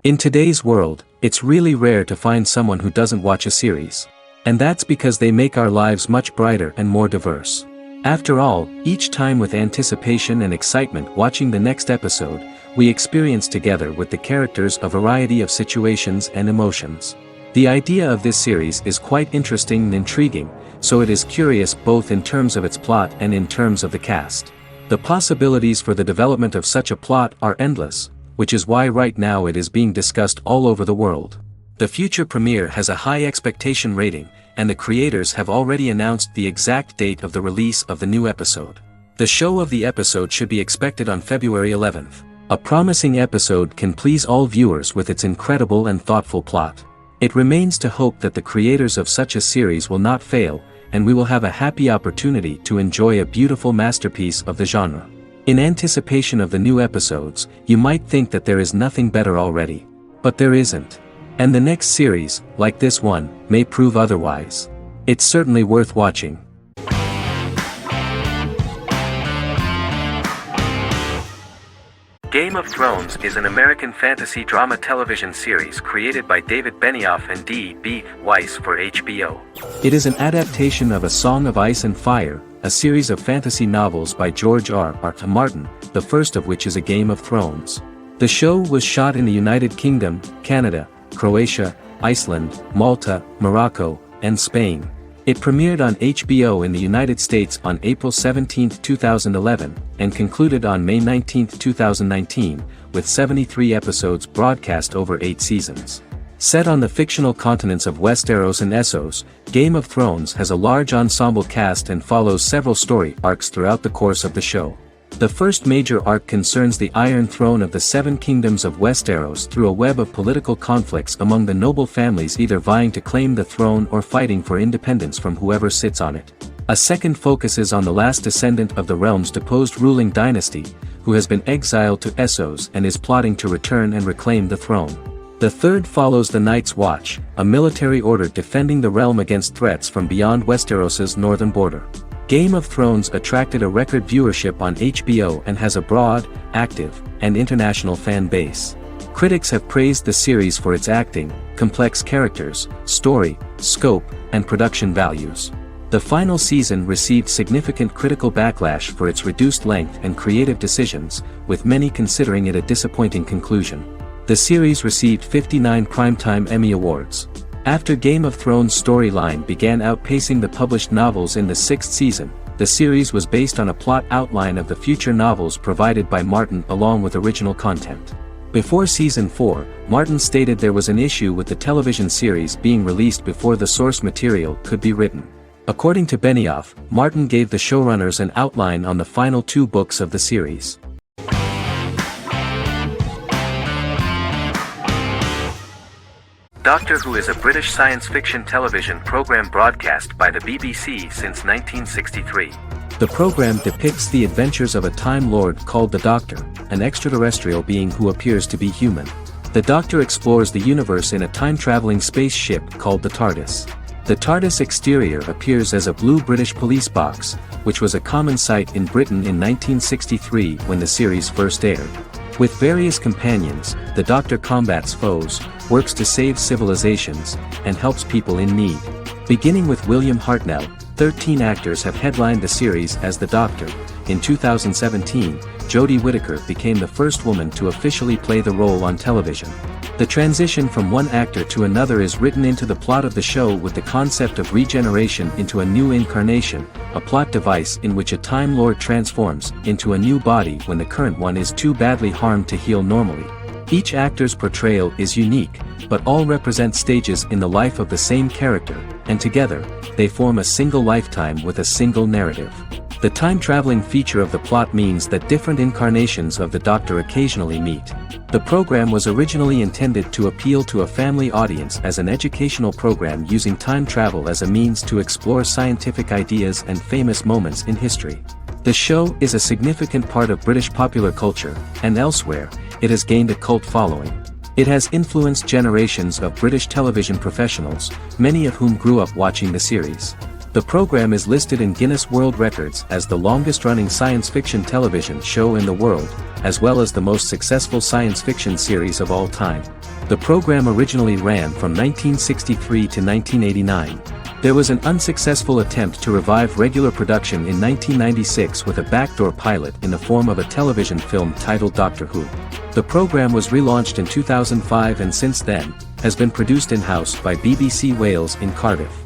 In today's world, it's really rare to find someone who doesn't watch a series. And that's because they make our lives much brighter and more diverse. After all, each time with anticipation and excitement watching the next episode, we experience together with the characters a variety of situations and emotions. The idea of this series is quite interesting and intriguing, so it is curious both in terms of its plot and in terms of the cast. The possibilities for the development of such a plot are endless, which is why right now it is being discussed all over the world. The future premiere has a high expectation rating, and the creators have already announced the exact date of the release of the new episode. The show of the episode should be expected on February 11th. A promising episode can please all viewers with its incredible and thoughtful plot. It remains to hope that the creators of such a series will not fail, and we will have a happy opportunity to enjoy a beautiful masterpiece of the genre. In anticipation of the new episodes, you might think that there is nothing better already. But there isn't. And the next series, like this one, may prove otherwise. It's certainly worth watching. Game of Thrones is an American fantasy drama television series created by David Benioff and D.B. Weiss for HBO. It is an adaptation of A Song of Ice and Fire, a series of fantasy novels by George R.R. Martin, the first of which is A Game of Thrones. The show was shot in the United Kingdom, Canada, Croatia, Iceland, Malta, Morocco, and Spain. It premiered on HBO in the United States on April 17, 2011, and concluded on May 19, 2019, with 73 episodes broadcast over 8 seasons. Set on the fictional continents of Westeros and Essos, Game of Thrones has a large ensemble cast and follows several story arcs throughout the course of the show. The first major arc concerns the Iron Throne of the Seven Kingdoms of Westeros through a web of political conflicts among the noble families either vying to claim the throne or fighting for independence from whoever sits on it. A second focuses on the last descendant of the realm's deposed ruling dynasty, who has been exiled to Essos and is plotting to return and reclaim the throne. The third follows the Night's Watch, a military order defending the realm against threats from beyond Westeros's northern border. Game of Thrones attracted a record viewership on HBO and has a broad, active, and international fan base. Critics have praised the series for its acting, complex characters, story, scope, and production values. The final season received significant critical backlash for its reduced length and creative decisions, with many considering it a disappointing conclusion. The series received 59 Primetime Emmy Awards. After Game of Thrones' storyline began outpacing the published novels in the 6th season, the series was based on a plot outline of the future novels provided by Martin along with original content. Before Season 4, Martin stated there was an issue with the television series being released before the source material could be written. According to Benioff, Martin gave the showrunners an outline on the final 2 books of the series. Doctor Who is a British science fiction television program broadcast by the BBC since 1963. The program depicts the adventures of a Time Lord called the Doctor, an extraterrestrial being who appears to be human. The Doctor explores the universe in a time-traveling spaceship called the TARDIS. The TARDIS exterior appears as a blue British police box, which was a common sight in Britain in 1963 when the series first aired. With various companions, the Doctor combats foes, works to save civilizations, and helps people in need. Beginning with William Hartnell, 13 actors have headlined the series as the Doctor. In 2017, Jodie Whittaker became the first woman to officially play the role on television. The transition from one actor to another is written into the plot of the show with the concept of regeneration into a new incarnation, a plot device in which a Time Lord transforms into a new body when the current one is too badly harmed to heal normally. Each actor's portrayal is unique, but all represent stages in the life of the same character, and together, they form a single lifetime with a single narrative. The time-traveling feature of the plot means that different incarnations of the Doctor occasionally meet. The program was originally intended to appeal to a family audience as an educational program using time travel as a means to explore scientific ideas and famous moments in history. The show is a significant part of British popular culture, and elsewhere, it has gained a cult following. It has influenced generations of British television professionals, many of whom grew up watching the series. The program is listed in Guinness World Records as the longest-running science fiction television show in the world, as well as the most successful science fiction series of all time. The program originally ran from 1963 to 1989. There was an unsuccessful attempt to revive regular production in 1996 with a backdoor pilot in the form of a television film titled Doctor Who. The program was relaunched in 2005 and since then, has been produced in-house by BBC Wales in Cardiff.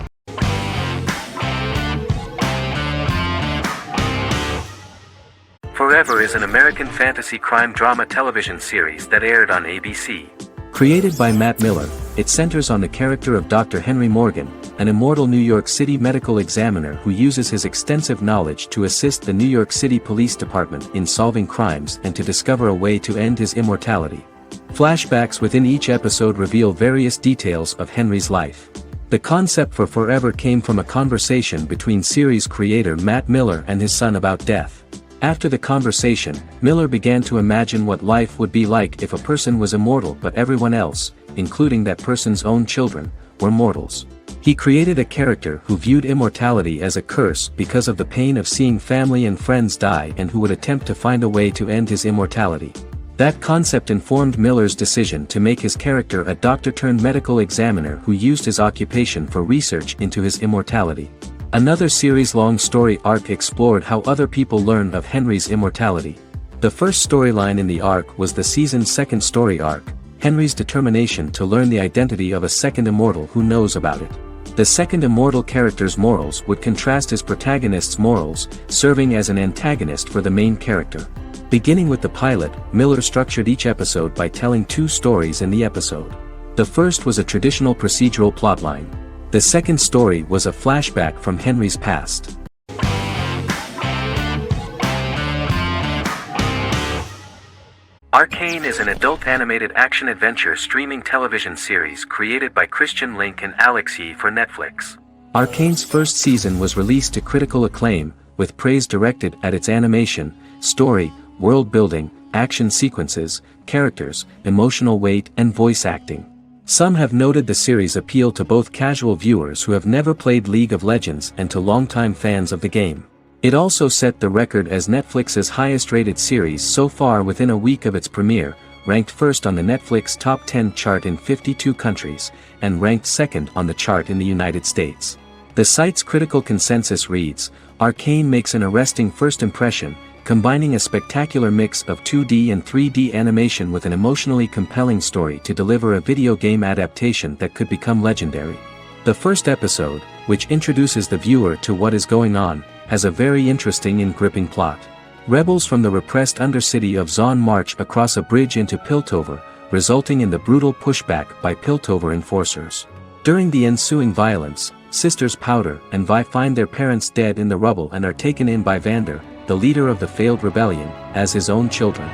Forever is an American fantasy crime drama television series that aired on ABC. Created by Matt Miller, it centers on the character of Dr. Henry Morgan, an immortal New York City medical examiner who uses his extensive knowledge to assist the New York City Police Department in solving crimes and to discover a way to end his immortality. Flashbacks within each episode reveal various details of Henry's life. The concept for Forever came from a conversation between series creator Matt Miller and his son about death. After the conversation, Miller began to imagine what life would be like if a person was immortal but everyone else, including that person's own children, were mortals. He created a character who viewed immortality as a curse because of the pain of seeing family and friends die and who would attempt to find a way to end his immortality. That concept informed Miller's decision to make his character a doctor-turned-medical examiner who used his occupation for research into his immortality. Another series-long story arc explored how other people learned of Henry's immortality. The first storyline in the arc was the season's second story arc, Henry's determination to learn the identity of a second immortal who knows about it. The second immortal character's morals would contrast his protagonist's morals, serving as an antagonist for the main character. Beginning with the pilot, Miller structured each episode by telling two stories in the episode. The first was a traditional procedural plotline. The second story was a flashback from Henry's past. Arcane is an adult animated action-adventure streaming television series created by Christian Link and Alex Yee for Netflix. Arcane's first season was released to critical acclaim, with praise directed at its animation, story, world-building, action sequences, characters, emotional weight and voice acting. Some have noted the series appealed to both casual viewers who have never played League of Legends and to longtime fans of the game. It also set the record as Netflix's highest-rated series so far within a week of its premiere, ranked first on the Netflix Top 10 chart in 52 countries, and ranked second on the chart in the United States. The site's critical consensus reads, "Arcane makes an arresting first impression, combining a spectacular mix of 2D and 3D animation with an emotionally compelling story to deliver a video game adaptation that could become legendary." The first episode, which introduces the viewer to what is going on, has a very interesting and gripping plot. Rebels from the repressed undercity of Zon march across a bridge into Piltover, resulting in the brutal pushback by Piltover enforcers. During the ensuing violence, sisters Powder and Vi find their parents dead in the rubble and are taken in by Vander, the leader of the failed rebellion, as his own children.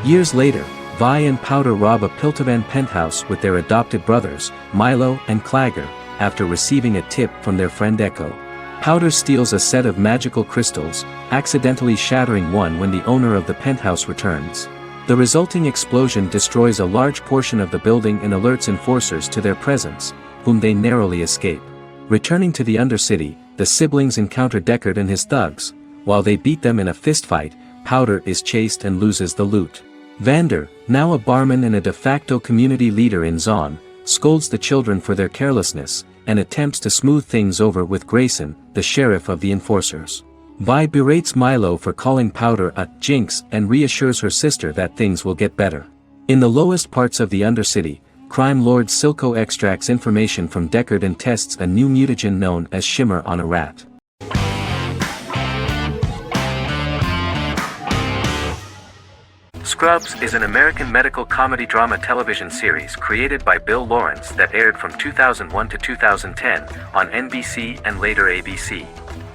Years later, Vi and Powder rob a Piltovan penthouse with their adopted brothers, Milo and Clagger, after receiving a tip from their friend Echo. Powder steals a set of magical crystals, accidentally shattering one when the owner of the penthouse returns. The resulting explosion destroys a large portion of the building and alerts enforcers to their presence, whom they narrowly escape. Returning to the Undercity, the siblings encounter Deckard and his thugs. While they beat them in a fistfight, Powder is chased and loses the loot. Vander, now a barman and a de facto community leader in Zon, scolds the children for their carelessness, and attempts to smooth things over with Grayson, the sheriff of the enforcers. Vi berates Milo for calling Powder a jinx and reassures her sister that things will get better. In the lowest parts of the Undercity, crime lord Silco extracts information from Deckard and tests a new mutagen known as Shimmer on a rat. Scrubs is an American medical comedy drama television series created by Bill Lawrence that aired from 2001 to 2010 on NBC and later ABC.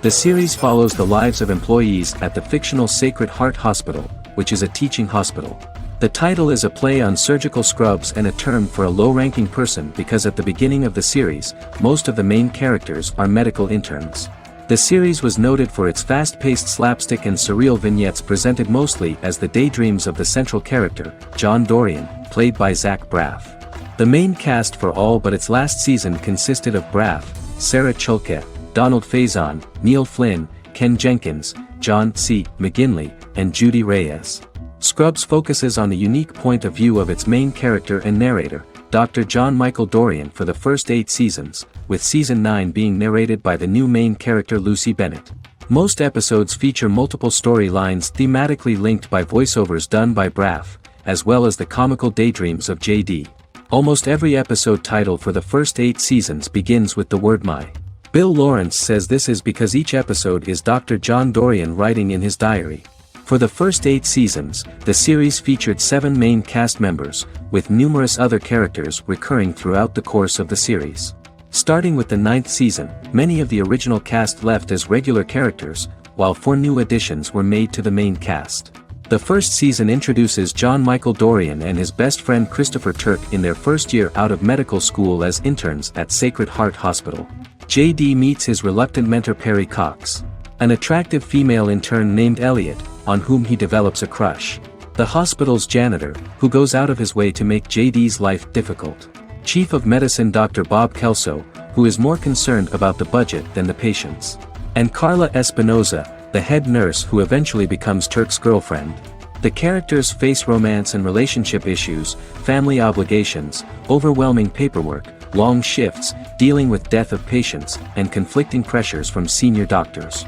The series follows the lives of employees at the fictional Sacred Heart Hospital, which is a teaching hospital. The title is a play on surgical scrubs and a term for a low-ranking person because at the beginning of the series, most of the main characters are medical interns. The series was noted for its fast-paced slapstick and surreal vignettes presented mostly as the daydreams of the central character, John Dorian, played by Zach Braff. The main cast for all but its last season consisted of Braff, Sarah Chalke, Donald Faison, Neil Flynn, Ken Jenkins, John C. McGinley, and Judy Reyes. Scrubs focuses on the unique point of view of its main character and narrator, Dr. John Michael Dorrian, for the first 8 seasons, with season 9 being narrated by the new main character Lucy Bennett. Most episodes feature multiple storylines thematically linked by voiceovers done by Braff, as well as the comical daydreams of JD. Almost every episode title for the first 8 seasons begins with the word my. Bill Lawrence says this is because each episode is Dr. John Dorrian writing in his diary. For the first 8 seasons, the series featured 7 main cast members, with numerous other characters recurring throughout the course of the series. Starting with the 9th season, many of the original cast left as regular characters, while 4 new additions were made to the main cast. The first season introduces John Michael Dorrian and his best friend Christopher Turk in their first year out of medical school as interns at Sacred Heart Hospital. JD meets his reluctant mentor Perry Cox, an attractive female intern named Elliot, on whom he develops a crush. The hospital's janitor, who goes out of his way to make JD's life difficult. Chief of Medicine Dr. Bob Kelso, who is more concerned about the budget than the patients. And Carla Espinoza, the head nurse who eventually becomes Turk's girlfriend. The characters face romance and relationship issues, family obligations, overwhelming paperwork, long shifts, dealing with death of patients, and conflicting pressures from senior doctors.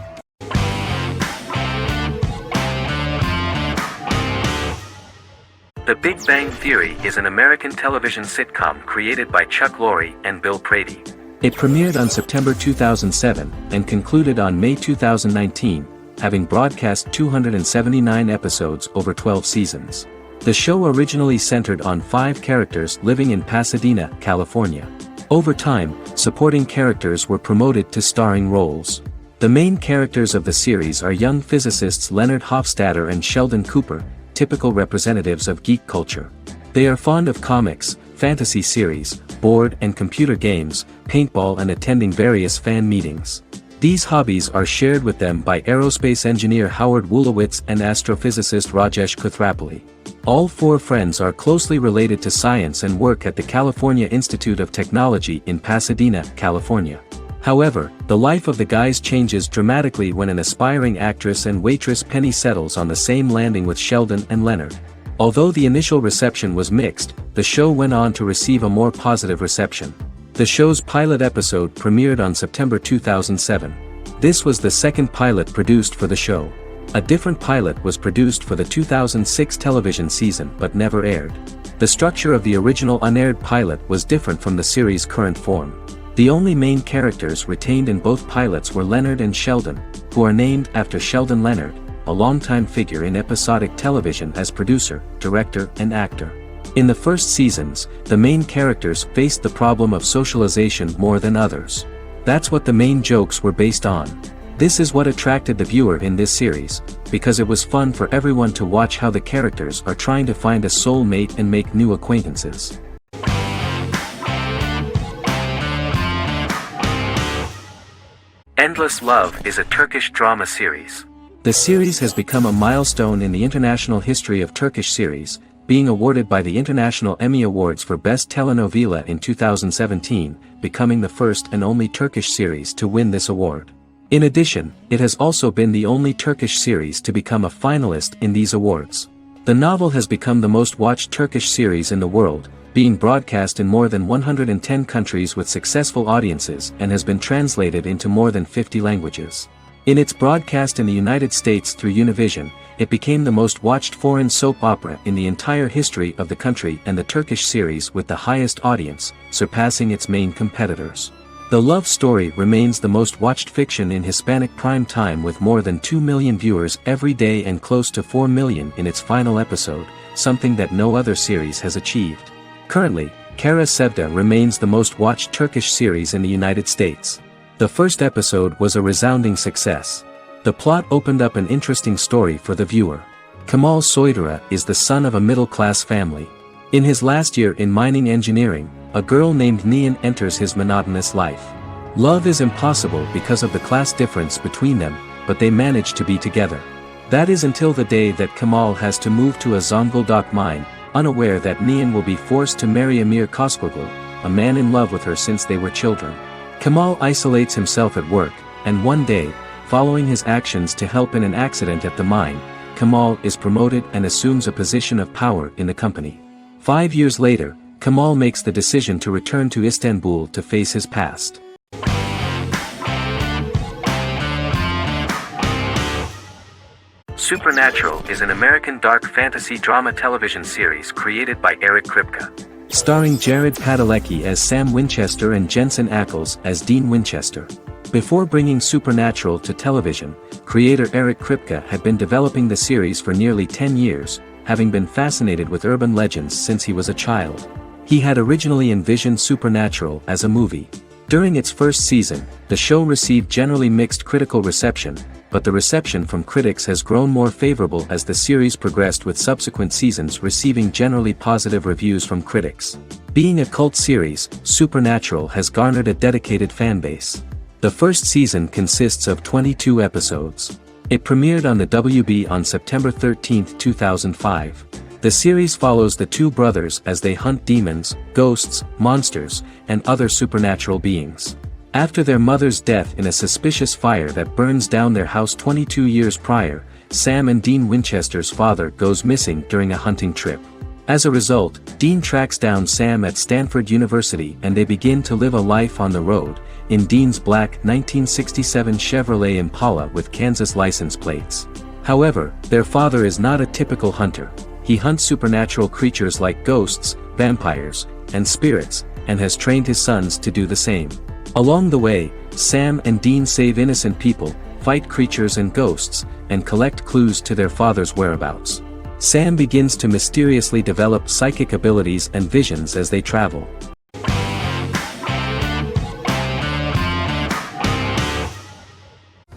The Big Bang Theory is an American television sitcom created by Chuck Lorre and Bill Prady. It premiered on September 2007 and concluded on May 2019, having broadcast 279 episodes over 12 seasons. The show originally centered on 5 characters living in Pasadena, California. Over time, supporting characters were promoted to starring roles. The main characters of the series are young physicists Leonard Hofstadter and Sheldon Cooper, typical representatives of geek culture. They are fond of comics, fantasy series, board and computer games, paintball, and attending various fan meetings. These hobbies are shared with them by aerospace engineer Howard Wolowitz and astrophysicist Rajesh Kuthrapalli. All 4 friends are closely related to science and work at the California Institute of Technology in Pasadena, California. However, the life of the guys changes dramatically when an aspiring actress and waitress Penny settles on the same landing with Sheldon and Leonard. Although the initial reception was mixed, the show went on to receive a more positive reception. The show's pilot episode premiered on September 2007. This was the second pilot produced for the show. A different pilot was produced for the 2006 television season but never aired. The structure of the original unaired pilot was different from the series' current form. The only main characters retained in both pilots were Leonard and Sheldon, who are named after Sheldon Leonard, a longtime figure in episodic television as producer, director, and actor. In the first seasons, the main characters faced the problem of socialization more than others. That's what the main jokes were based on. This is what attracted the viewer in this series, because it was fun for everyone to watch how the characters are trying to find a soul mate and make new acquaintances. Endless Love is a Turkish drama series. The series has become a milestone in the international history of Turkish series, being awarded by the International Emmy Awards for Best Telenovela in 2017, becoming the first and only Turkish series to win this award. In addition, it has also been the only Turkish series to become a finalist in these awards. The novel has become the most watched Turkish series in the world, being broadcast in more than 110 countries with successful audiences and has been translated into more than 50 languages. In its broadcast in the United States through Univision, it became the most watched foreign soap opera in the entire history of the country and the Turkish series with the highest audience, surpassing its main competitors. The love story remains the most watched fiction in Hispanic prime time with more than 2 million viewers every day and close to 4 million in its final episode, something that no other series has achieved. Currently, Kara Sevda remains the most watched Turkish series in the United States. The first episode was a resounding success. The plot opened up an interesting story for the viewer. Kemal Soydura is the son of a middle-class family. In his last year in mining engineering, a girl named Nihan enters his monotonous life. Love is impossible because of the class difference between them, but they manage to be together. That is until the day that Kemal has to move to a Zonguldak mine, unaware that Nihan will be forced to marry Amir Koskoglu, a man in love with her since they were children. Kamal isolates himself at work, and one day, following his actions to help in an accident at the mine, Kamal is promoted and assumes a position of power in the company. 5 years later, Kamal makes the decision to return to Istanbul to face his past. Supernatural is an American dark fantasy drama television series created by Eric Kripke. Starring Jared Padalecki as Sam Winchester and Jensen Ackles as Dean Winchester. Before bringing Supernatural to television, creator Eric Kripke had been developing the series for nearly 10 years, having been fascinated with urban legends since he was a child. He had originally envisioned Supernatural as a movie. During its first season, the show received generally mixed critical reception, but the reception from critics has grown more favorable as the series progressed, with subsequent seasons receiving generally positive reviews from critics. Being a cult series, Supernatural has garnered a dedicated fanbase. The first season consists of 22 episodes. It premiered on the WB on September 13, 2005. The series follows the two brothers as they hunt demons, ghosts, monsters, and other supernatural beings. After their mother's death in a suspicious fire that burns down their house 22 years prior, Sam and Dean Winchester's father goes missing during a hunting trip. As a result, Dean tracks down Sam at Stanford University and they begin to live a life on the road, in Dean's black 1967 Chevrolet Impala with Kansas license plates. However, their father is not a typical hunter. He hunts supernatural creatures like ghosts, vampires, and spirits, and has trained his sons to do the same. Along the way, Sam and Dean save innocent people, fight creatures and ghosts, and collect clues to their father's whereabouts. Sam begins to mysteriously develop psychic abilities and visions as they travel.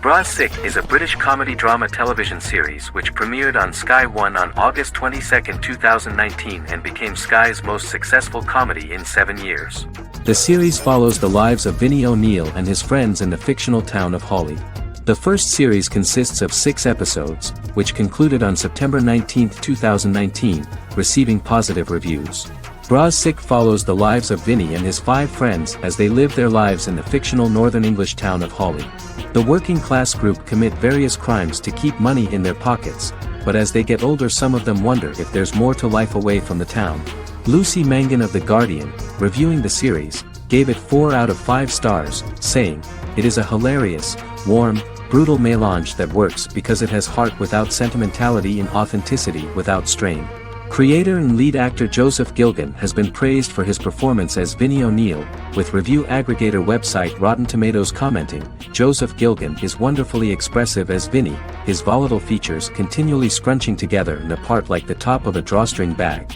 Bra Sick is a British comedy drama television series which premiered on Sky One on August 22, 2019 and became Sky's most successful comedy in 7 years. The series follows the lives of Vinnie O'Neill and his friends in the fictional town of Hawley. The first series consists of 6 episodes, which concluded on September 19, 2019, receiving positive reviews. Bra Sick follows the lives of Vinnie and his 5 friends as they live their lives in the fictional Northern English town of Hawley. The working class group commit various crimes to keep money in their pockets, but as they get older some of them wonder if there's more to life away from the town. Lucy Mangan of The Guardian, reviewing the series, gave it 4 out of 5 stars, saying, "It is a hilarious, warm, brutal melange that works because it has heart without sentimentality and authenticity without strain." Creator and lead actor Joseph Gilgun has been praised for his performance as Vinnie O'Neill, with review aggregator website Rotten Tomatoes commenting, "Joseph Gilgun is wonderfully expressive as Vinnie, his volatile features continually scrunching together and apart like the top of a drawstring bag."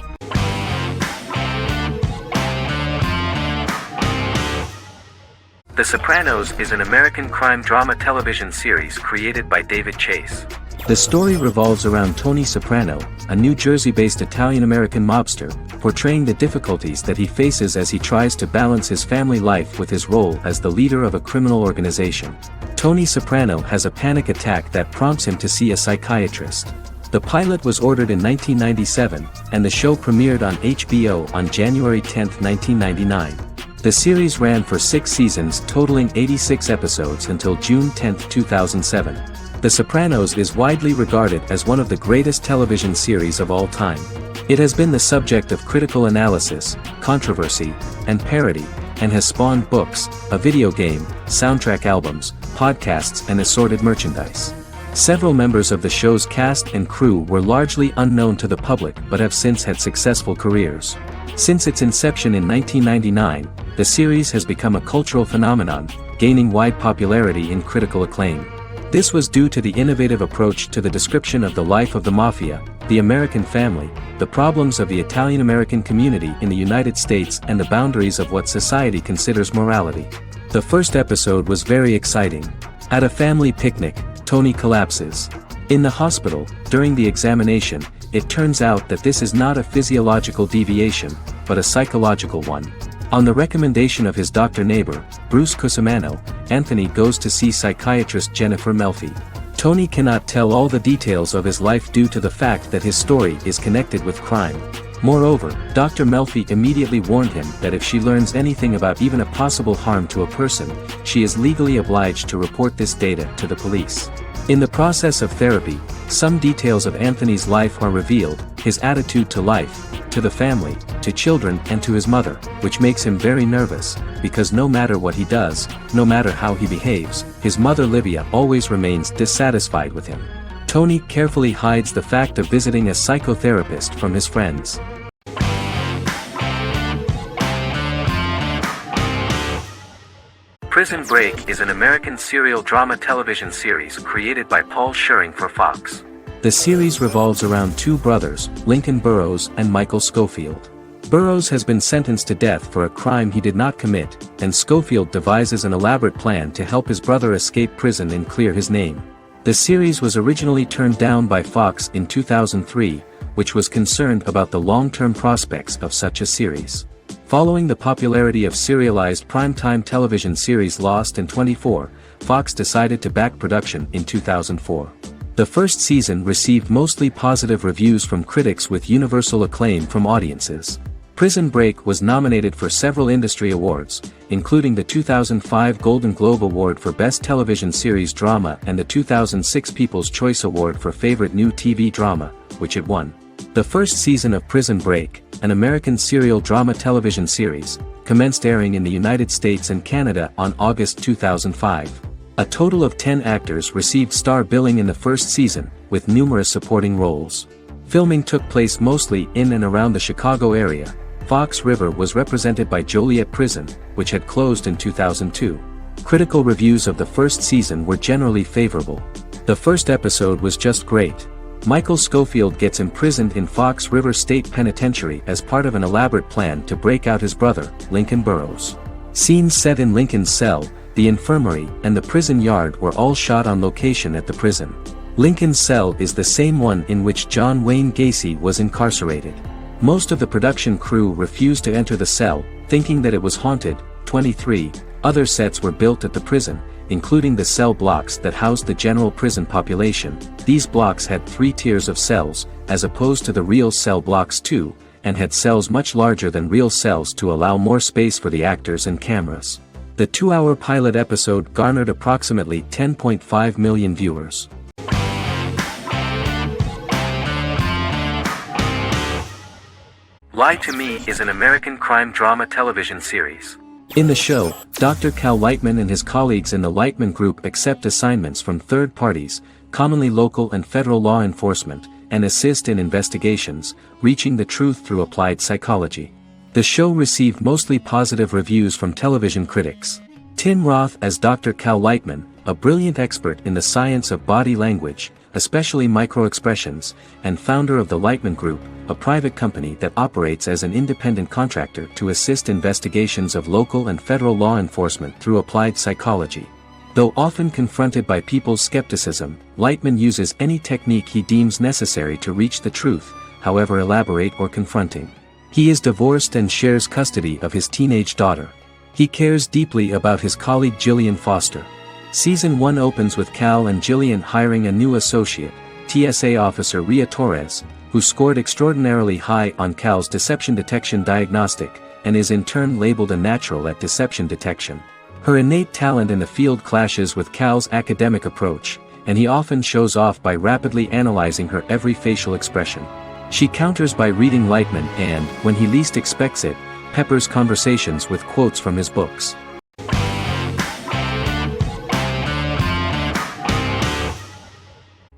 The Sopranos is an American crime drama television series created by David Chase. The story revolves around Tony Soprano, a New Jersey-based Italian-American mobster, portraying the difficulties that he faces as he tries to balance his family life with his role as the leader of a criminal organization. Tony Soprano has a panic attack that prompts him to see a psychiatrist. The pilot was ordered in 1997, and the show premiered on HBO on January 10, 1999. The series ran for 6 seasons totaling 86 episodes until June 10, 2007. The Sopranos is widely regarded as one of the greatest television series of all time. It has been the subject of critical analysis, controversy, and parody, and has spawned books, a video game, soundtrack albums, podcasts and assorted merchandise. Several members of the show's cast and crew were largely unknown to the public but have since had successful careers. Since its inception in 1999, the series has become a cultural phenomenon, gaining wide popularity and critical acclaim. This was due to the innovative approach to the description of the life of the mafia, the American family, the problems of the Italian-American community in the United States and the boundaries of what society considers morality. The first episode was very exciting. At a family picnic, Tony collapses. In the hospital, during the examination, it turns out that this is not a physiological deviation, but a psychological one. On the recommendation of his doctor neighbor, Bruce Cusimano, Anthony goes to see psychiatrist Jennifer Melfi. Tony cannot tell all the details of his life due to the fact that his story is connected with crime. Moreover, Dr. Melfi immediately warned him that if she learns anything about even a possible harm to a person, she is legally obliged to report this data to the police. In the process of therapy, some details of Anthony's life are revealed, his attitude to life, to the family, to children and to his mother, which makes him very nervous, because no matter what he does, no matter how he behaves, his mother Livia always remains dissatisfied with him. Tony carefully hides the fact of visiting a psychotherapist from his friends. Prison Break is an American serial drama television series created by Paul Schering for Fox. The series revolves around two brothers, Lincoln Burrows and Michael Schofield. Burrows has been sentenced to death for a crime he did not commit, and Schofield devises an elaborate plan to help his brother escape prison and clear his name. The series was originally turned down by Fox in 2003, which was concerned about the long-term prospects of such a series. Following the popularity of serialized primetime television series Lost and 24, Fox decided to back production in 2004. The first season received mostly positive reviews from critics with universal acclaim from audiences. Prison Break was nominated for several industry awards, including the 2005 Golden Globe Award for Best Television Series Drama and the 2006 People's Choice Award for Favorite New TV Drama, which it won. The first season of Prison Break, an American serial drama television series, commenced airing in the United States and Canada on August 2005. A total of 10 actors received star billing in the first season, with numerous supporting roles. Filming took place mostly in and around the Chicago area. Fox River was represented by Joliet Prison, which had closed in 2002. Critical reviews of the first season were generally favorable. The first episode was just great. Michael Schofield gets imprisoned in Fox River State Penitentiary as part of an elaborate plan to break out his brother, Lincoln Burrows. Scenes set in Lincoln's cell, the infirmary, and the prison yard were all shot on location at the prison. Lincoln's cell is the same one in which John Wayne Gacy was incarcerated. Most of the production crew refused to enter the cell, thinking that it was haunted. 23 other sets were built at the prison, including the cell blocks that housed the general prison population. These blocks had 3 tiers of cells, as opposed to the real cell blocks 2, and had cells much larger than real cells to allow more space for the actors and cameras. The 2-hour pilot episode garnered approximately 10.5 million viewers. Lie to Me is an American crime drama television series. In the show, Dr. Cal Lightman and his colleagues in the Lightman Group accept assignments from third parties, commonly local and federal law enforcement, and assist in investigations, reaching the truth through applied psychology. The show received mostly positive reviews from television critics. Tim Roth as Dr. Cal Lightman, a brilliant expert in the science of body language, especially microexpressions, and founder of the Lightman Group, a private company that operates as an independent contractor to assist investigations of local and federal law enforcement through applied psychology. Though often confronted by people's skepticism, Lightman uses any technique he deems necessary to reach the truth, however elaborate or confronting. He is divorced and shares custody of his teenage daughter. He cares deeply about his colleague Jillian Foster. Season 1 opens with Cal and Jillian hiring a new associate, TSA officer Rhea Torres, who scored extraordinarily high on Cal's deception detection diagnostic, and is in turn labeled a natural at deception detection. Her innate talent in the field clashes with Cal's academic approach, and he often shows off by rapidly analyzing her every facial expression. She counters by reading Lightman and, when he least expects it, peppers conversations with quotes from his books.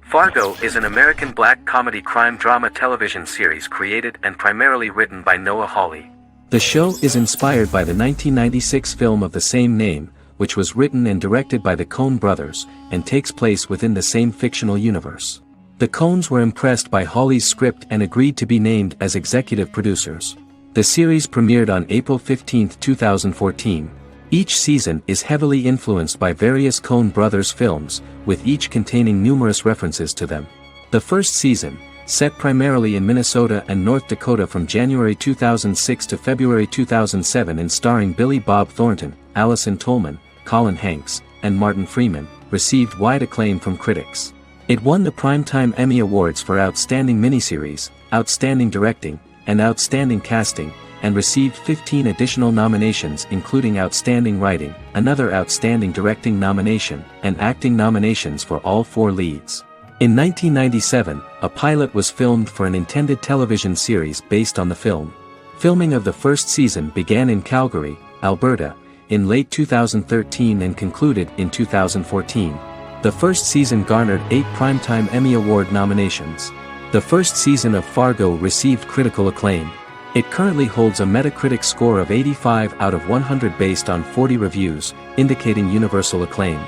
Fargo is an American black comedy crime drama television series created and primarily written by Noah Hawley. The show is inspired by the 1996 film of the same name, which was written and directed by the Coen brothers, and takes place within the same fictional universe. The Coens were impressed by Hawley's script and agreed to be named as executive producers. The series premiered on April 15, 2014. Each season is heavily influenced by various Coen brothers films, with each containing numerous references to them. The first season, set primarily in Minnesota and North Dakota from January 2006 to February 2007 and starring Billy Bob Thornton, Allison Tolman, Colin Hanks, and Martin Freeman, received wide acclaim from critics. It won the Primetime Emmy Awards for Outstanding Miniseries, Outstanding Directing, and outstanding casting, and received 15 additional nominations including Outstanding Writing, another Outstanding Directing nomination, and acting nominations for all 4 leads. In 1997, a pilot was filmed for an intended television series based on the film. Filming of the first season began in Calgary, Alberta, in late 2013 and concluded in 2014. The first season garnered 8 Primetime Emmy Award nominations. The first season of Fargo received critical acclaim. It currently holds a Metacritic score of 85 out of 100 based on 40 reviews, indicating universal acclaim.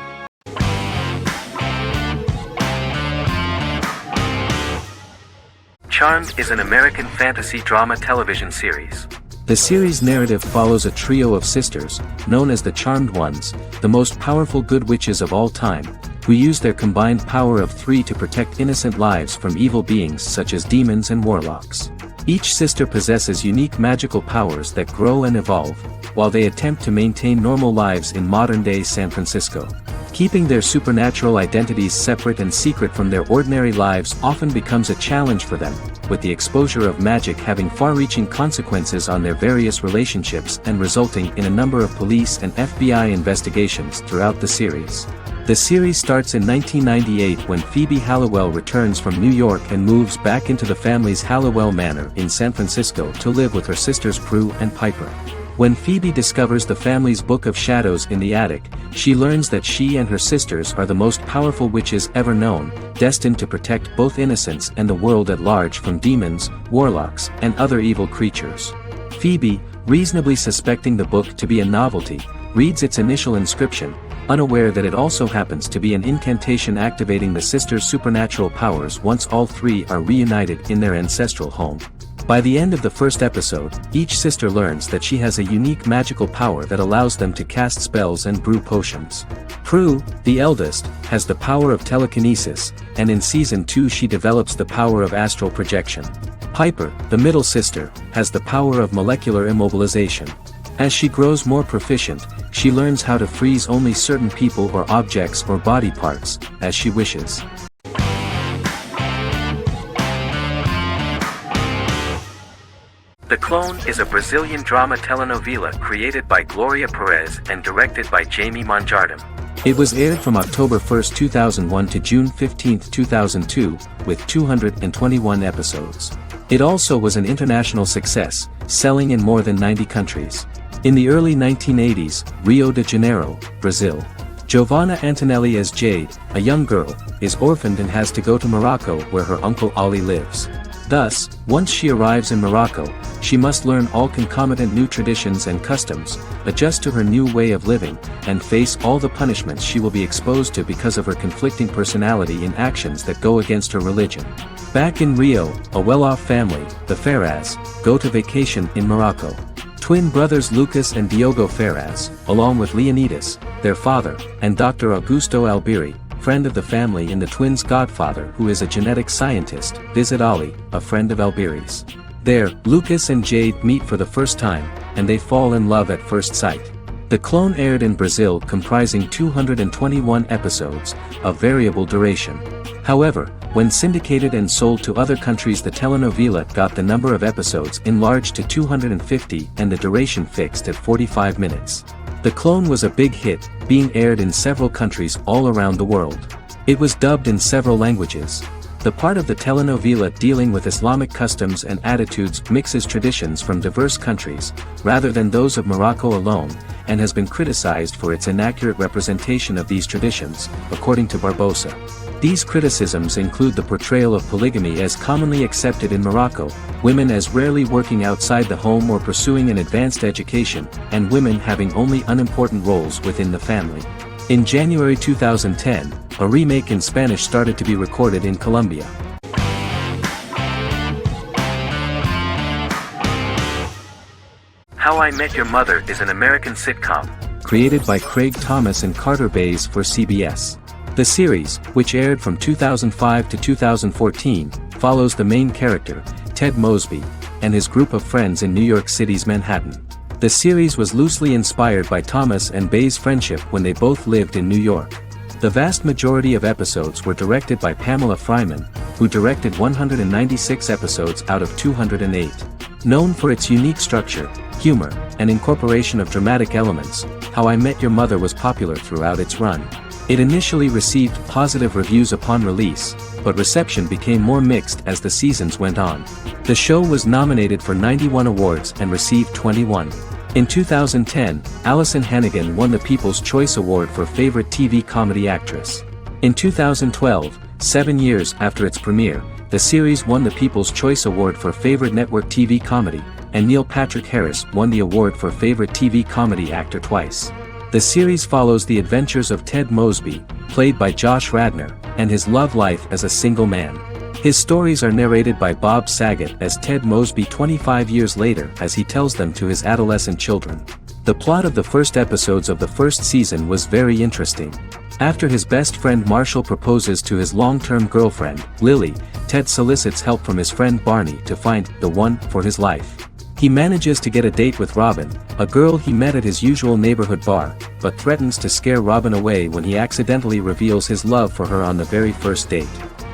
Charmed is an American fantasy drama television series. The series' narrative follows a trio of sisters, known as the Charmed Ones, the most powerful good witches of all time, who use their combined power of 3 to protect innocent lives from evil beings such as demons and warlocks. Each sister possesses unique magical powers that grow and evolve, while they attempt to maintain normal lives in modern-day San Francisco. Keeping their supernatural identities separate and secret from their ordinary lives often becomes a challenge for them, with the exposure of magic having far-reaching consequences on their various relationships and resulting in a number of police and FBI investigations throughout the series. The series starts in 1998 when Phoebe Halliwell returns from New York and moves back into the family's Halliwell Manor in San Francisco to live with her sisters Prue and Piper. When Phoebe discovers the family's Book of Shadows in the attic, she learns that she and her sisters are the most powerful witches ever known, destined to protect both innocents and the world at large from demons, warlocks, and other evil creatures. Phoebe, reasonably suspecting the book to be a novelty, reads its initial inscription, unaware that it also happens to be an incantation activating the sisters' supernatural powers once all 3 are reunited in their ancestral home. By the end of the first episode, each sister learns that she has a unique magical power that allows them to cast spells and brew potions. Prue, the eldest, has the power of telekinesis, and in Season 2 she develops the power of astral projection. Piper, the middle sister, has the power of molecular immobilization. As she grows more proficient, she learns how to freeze only certain people or objects or body parts, as she wishes. The Clone is a Brazilian drama telenovela created by Gloria Perez and directed by Jamie Monjardim. It was aired from October 1, 2001 to June 15, 2002, with 221 episodes. It also was an international success, selling in more than 90 countries. In the early 1980s, Rio de Janeiro, Brazil. Giovanna Antonelli as Jade, a young girl, is orphaned and has to go to Morocco where her uncle Ali lives. Thus, once she arrives in Morocco, she must learn all concomitant new traditions and customs, adjust to her new way of living, and face all the punishments she will be exposed to because of her conflicting personality in actions that go against her religion. Back in Rio, a well-off family, the Ferraz, go to vacation in Morocco. Twin brothers Lucas and Diogo Ferraz, along with Leonidas, their father, and Dr. Augusto Albiri, friend of the family and the twins' godfather who is a genetic scientist, visit Ali, a friend of Albiri's. There, Lucas and Jade meet for the first time, and they fall in love at first sight. The Clone aired in Brazil comprising 221 episodes, of variable duration. However, when syndicated and sold to other countries the telenovela got the number of episodes enlarged to 250 and the duration fixed at 45 minutes. The Clone was a big hit, being aired in several countries all around the world. It was dubbed in several languages. The part of the telenovela dealing with Islamic customs and attitudes mixes traditions from diverse countries, rather than those of Morocco alone, and has been criticized for its inaccurate representation of these traditions, according to Barbosa. These criticisms include the portrayal of polygamy as commonly accepted in Morocco, women as rarely working outside the home or pursuing an advanced education, and women having only unimportant roles within the family. In January 2010, a remake in Spanish started to be recorded in Colombia. How I Met Your Mother is an American sitcom. Created by Craig Thomas and Carter Bays for CBS. The series, which aired from 2005 to 2014, follows the main character, Ted Mosby, and his group of friends in New York City's Manhattan. The series was loosely inspired by Thomas and Bays' friendship when they both lived in New York. The vast majority of episodes were directed by Pamela Fryman, who directed 196 episodes out of 208. Known for its unique structure, humor, and incorporation of dramatic elements, How I Met Your Mother was popular throughout its run. It initially received positive reviews upon release, but reception became more mixed as the seasons went on. The show was nominated for 91 awards and received 21. In 2010, Alyson Hannigan won the People's Choice Award for Favorite TV Comedy Actress. In 2012, 7 years after its premiere, the series won the People's Choice Award for Favorite Network TV Comedy, and Neil Patrick Harris won the award for Favorite TV Comedy Actor twice. The series follows the adventures of Ted Mosby, played by Josh Radnor, and his love life as a single man. His stories are narrated by Bob Saget as Ted Mosby 25 years later as he tells them to his adolescent children. The plot of the first episodes of the first season was very interesting. After his best friend Marshall proposes to his long-term girlfriend, Lily, Ted solicits help from his friend Barney to find the one for his life. He manages to get a date with Robin, a girl he met at his usual neighborhood bar, but threatens to scare Robin away when he accidentally reveals his love for her on the very first date.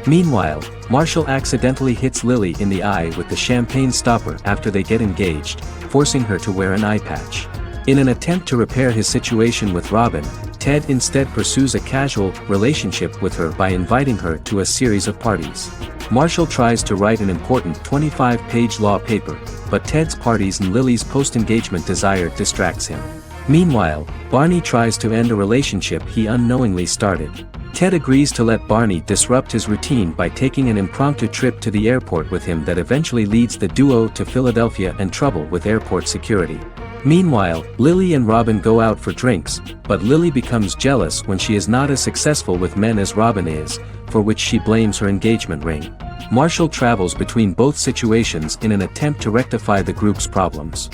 Meanwhile, Marshall accidentally hits Lily in the eye with the champagne stopper after they get engaged, forcing her to wear an eye patch. In an attempt to repair his situation with Robin, Ted instead pursues a casual relationship with her by inviting her to a series of parties. Marshall tries to write an important 25-page law paper, but Ted's parties and Lily's post-engagement desire distracts him. Meanwhile, Barney tries to end a relationship he unknowingly started. Ted agrees to let Barney disrupt his routine by taking an impromptu trip to the airport with him that eventually leads the duo to Philadelphia and trouble with airport security. Meanwhile, Lily and Robin go out for drinks, but Lily becomes jealous when she is not as successful with men as Robin is, for which she blames her engagement ring. Marshall travels between both situations in an attempt to rectify the group's problems.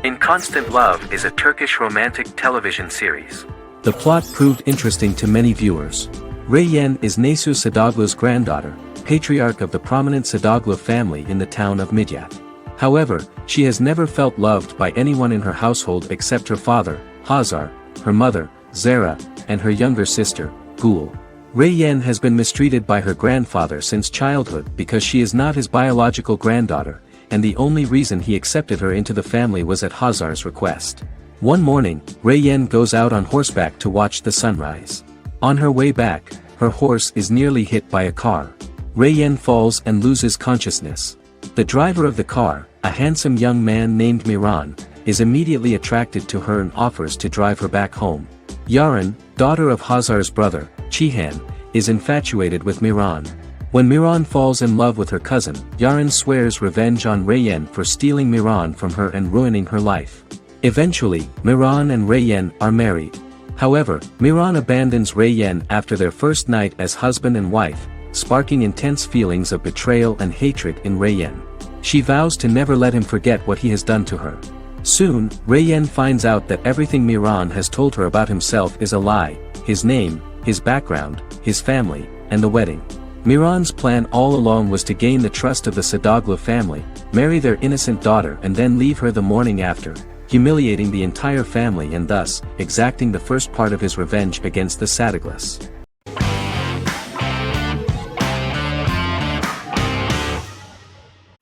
In Constant Love is a Turkish romantic television series. The plot proved interesting to many viewers. Reyyen is Nesu Sadoglu's granddaughter, patriarch of the prominent Sadoglu family in the town of Midyat. However, she has never felt loved by anyone in her household except her father, Hazar, her mother, Zara, and her younger sister, Gul. Reyyen has been mistreated by her grandfather since childhood because she is not his biological granddaughter, and the only reason he accepted her into the family was at Hazar's request. One morning, Reyyen goes out on horseback to watch the sunrise. On her way back, her horse is nearly hit by a car. Reyyen falls and loses consciousness. The driver of the car, a handsome young man named Miran, is immediately attracted to her and offers to drive her back home. Yaren, daughter of Hazar's brother, Cihan, is infatuated with Miran. When Miran falls in love with her cousin, Yaren swears revenge on Reyyen for stealing Miran from her and ruining her life. Eventually, Miran and Reyyen are married. However, Miran abandons Reyyen after their first night as husband and wife, sparking intense feelings of betrayal and hatred in Reyyen. She vows to never let him forget what he has done to her. Soon, Reyyen finds out that everything Miran has told her about himself is a lie: his name, his background, his family, and the wedding. Miran's plan all along was to gain the trust of the Sadoglu family, marry their innocent daughter and then leave her the morning after, humiliating the entire family and thus, exacting the first part of his revenge against the Sadoglus.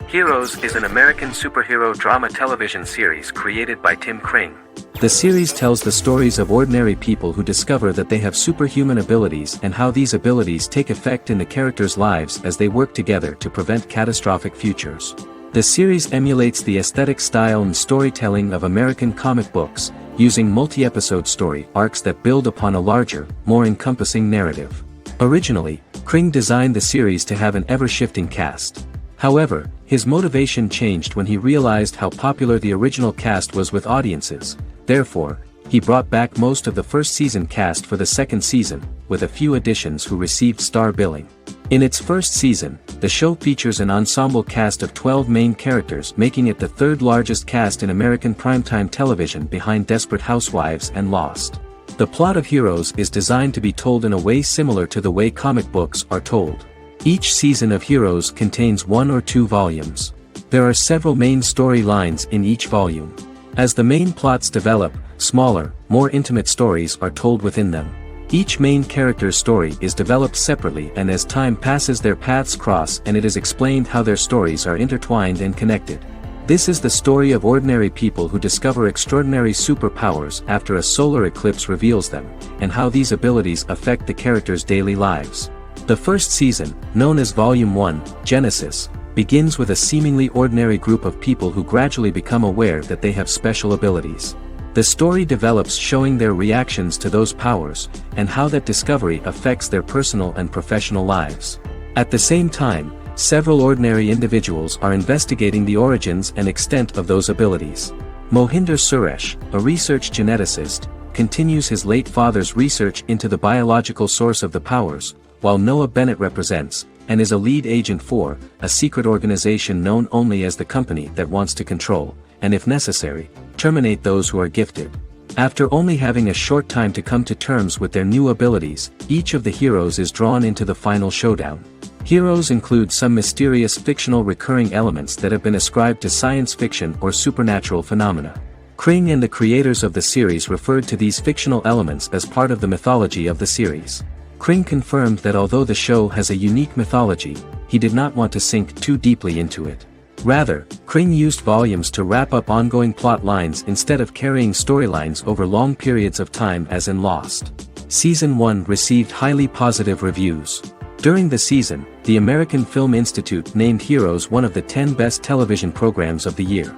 Heroes is an American superhero drama television series created by Tim Kring. The series tells the stories of ordinary people who discover that they have superhuman abilities and how these abilities take effect in the characters' lives as they work together to prevent catastrophic futures. The series emulates the aesthetic style and storytelling of American comic books, using multi-episode story arcs that build upon a larger, more encompassing narrative. Originally, Kring designed the series to have an ever-shifting cast. However, his motivation changed when he realized how popular the original cast was with audiences. Therefore, he brought back most of the first season cast for the second season, with a few additions who received star billing. In its first season, the show features an ensemble cast of 12 main characters, making it the third largest cast in American primetime television behind Desperate Housewives and Lost. The plot of Heroes is designed to be told in a way similar to the way comic books are told. Each season of Heroes contains 1 or 2 volumes. There are several main storylines in each volume. As the main plots develop, smaller, more intimate stories are told within them. Each main character's story is developed separately, and as time passes their paths cross, and it is explained how their stories are intertwined and connected. This is the story of ordinary people who discover extraordinary superpowers after a solar eclipse reveals them, and how these abilities affect the characters' daily lives. The first season, known as Volume 1, Genesis, begins with a seemingly ordinary group of people who gradually become aware that they have special abilities. The story develops showing their reactions to those powers, and how that discovery affects their personal and professional lives. At the same time, several ordinary individuals are investigating the origins and extent of those abilities. Mohinder Suresh, a research geneticist, continues his late father's research into the biological source of the powers, while Noah Bennett represents, and is a lead agent for, a secret organization known only as the company that wants to control, and if necessary, terminate those who are gifted. After only having a short time to come to terms with their new abilities, each of the heroes is drawn into the final showdown. Heroes include some mysterious fictional recurring elements that have been ascribed to science fiction or supernatural phenomena. Kring and the creators of the series referred to these fictional elements as part of the mythology of the series. Kring confirmed that although the show has a unique mythology, he did not want to sink too deeply into it. Rather, Kring used volumes to wrap up ongoing plot lines instead of carrying storylines over long periods of time as in Lost. Season 1 received highly positive reviews. During the season, the American Film Institute named Heroes one of the 10 best television programs of the year.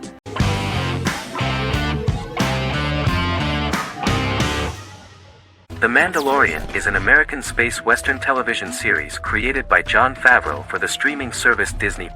The Mandalorian is an American space western television series created by Jon Favreau for the streaming service Disney+.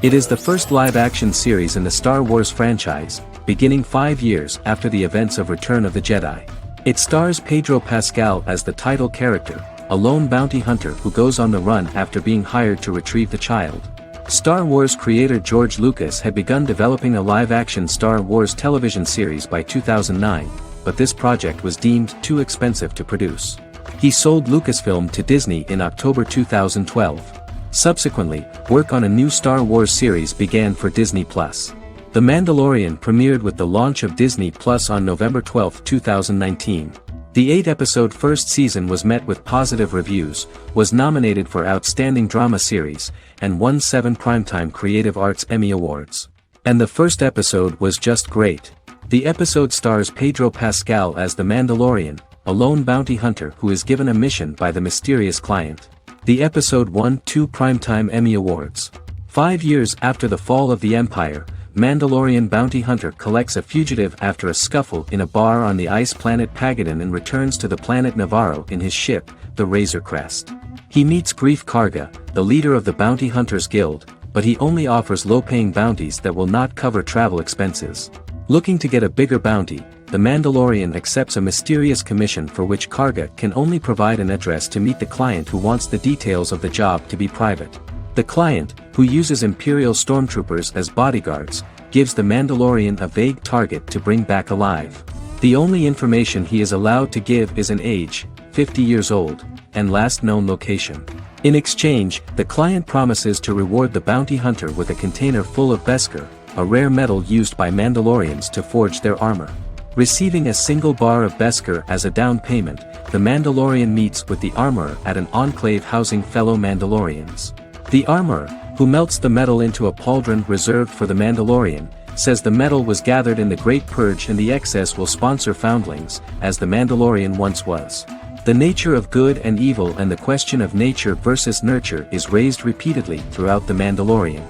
It is the first live-action series in the Star Wars franchise, beginning 5 years after the events of Return of the Jedi. It stars Pedro Pascal as the title character, a lone bounty hunter who goes on the run after being hired to retrieve the child. Star Wars creator George Lucas had begun developing a live-action Star Wars television series by 2009, but this project was deemed too expensive to produce. He sold Lucasfilm to Disney in October 2012. Subsequently, work on a new Star Wars series began for Disney+. The Mandalorian premiered with the launch of Disney+ on November 12, 2019. The 8-episode first season was met with positive reviews, was nominated for Outstanding Drama Series, and won 7 Primetime Creative Arts Emmy Awards. And the first episode was just great. The episode stars Pedro Pascal as the Mandalorian, a lone bounty hunter who is given a mission by the mysterious client. The episode won 2 Primetime Emmy Awards. 5 years after the fall of the Empire, Mandalorian bounty hunter collects a fugitive after a scuffle in a bar on the ice planet Pagadan and returns to the planet Navarro in his ship, the Razor Crest. He meets Grief Karga, the leader of the Bounty Hunters Guild, but he only offers low-paying bounties that will not cover travel expenses. Looking to get a bigger bounty, the Mandalorian accepts a mysterious commission for which Karga can only provide an address to meet the client who wants the details of the job to be private. The client, who uses Imperial stormtroopers as bodyguards, gives the Mandalorian a vague target to bring back alive. The only information he is allowed to give is an age, 50 years old, and last known location. In exchange, the client promises to reward the bounty hunter with a container full of Beskar, a rare metal used by Mandalorians to forge their armor. Receiving a single bar of Beskar as a down payment, the Mandalorian meets with the armorer at an enclave housing fellow Mandalorians. The armorer, who melts the metal into a pauldron reserved for the Mandalorian, says the metal was gathered in the Great Purge and the excess will sponsor foundlings, as the Mandalorian once was. The nature of good and evil and the question of nature versus nurture is raised repeatedly throughout The Mandalorian.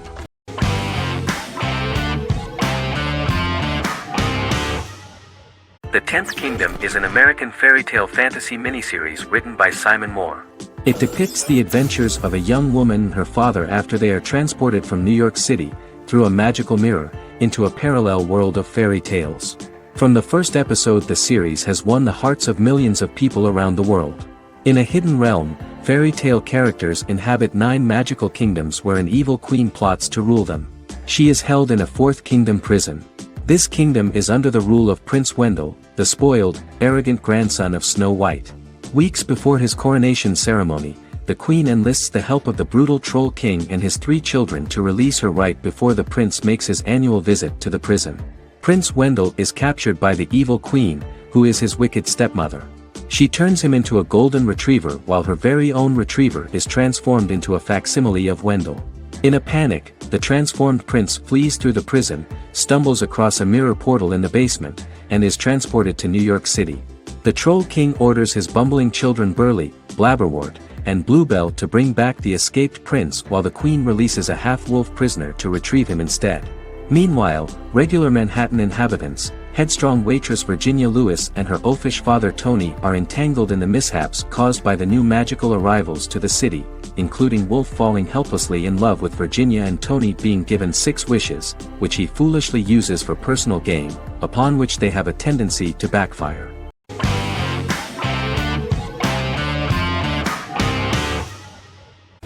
The Tenth Kingdom is an American fairy tale fantasy miniseries written by Simon Moore. It depicts the adventures of a young woman and her father after they are transported from New York City, through a magical mirror, into a parallel world of fairy tales. From the first episode, the series has won the hearts of millions of people around the world. In a hidden realm, fairy tale characters inhabit 9 magical kingdoms where an evil queen plots to rule them. She is held in a 4th kingdom prison. This kingdom is under the rule of Prince Wendell, the spoiled, arrogant grandson of Snow White. Weeks before his coronation ceremony, the queen enlists the help of the brutal Troll King and his 3 children to release her right before the prince makes his annual visit to the prison. Prince Wendell is captured by the evil queen, who is his wicked stepmother. She turns him into a golden retriever while her very own retriever is transformed into a facsimile of Wendell. In a panic, the transformed prince flees through the prison, stumbles across a mirror portal in the basement, and is transported to New York City. The Troll King orders his bumbling children Burly, Blabberwort, and Bluebell to bring back the escaped prince while the queen releases a half-wolf prisoner to retrieve him instead. Meanwhile, regular Manhattan inhabitants, headstrong waitress Virginia Lewis and her oafish father Tony are entangled in the mishaps caused by the new magical arrivals to the city, including Wolf falling helplessly in love with Virginia and Tony being given 6 wishes, which he foolishly uses for personal gain, upon which they have a tendency to backfire.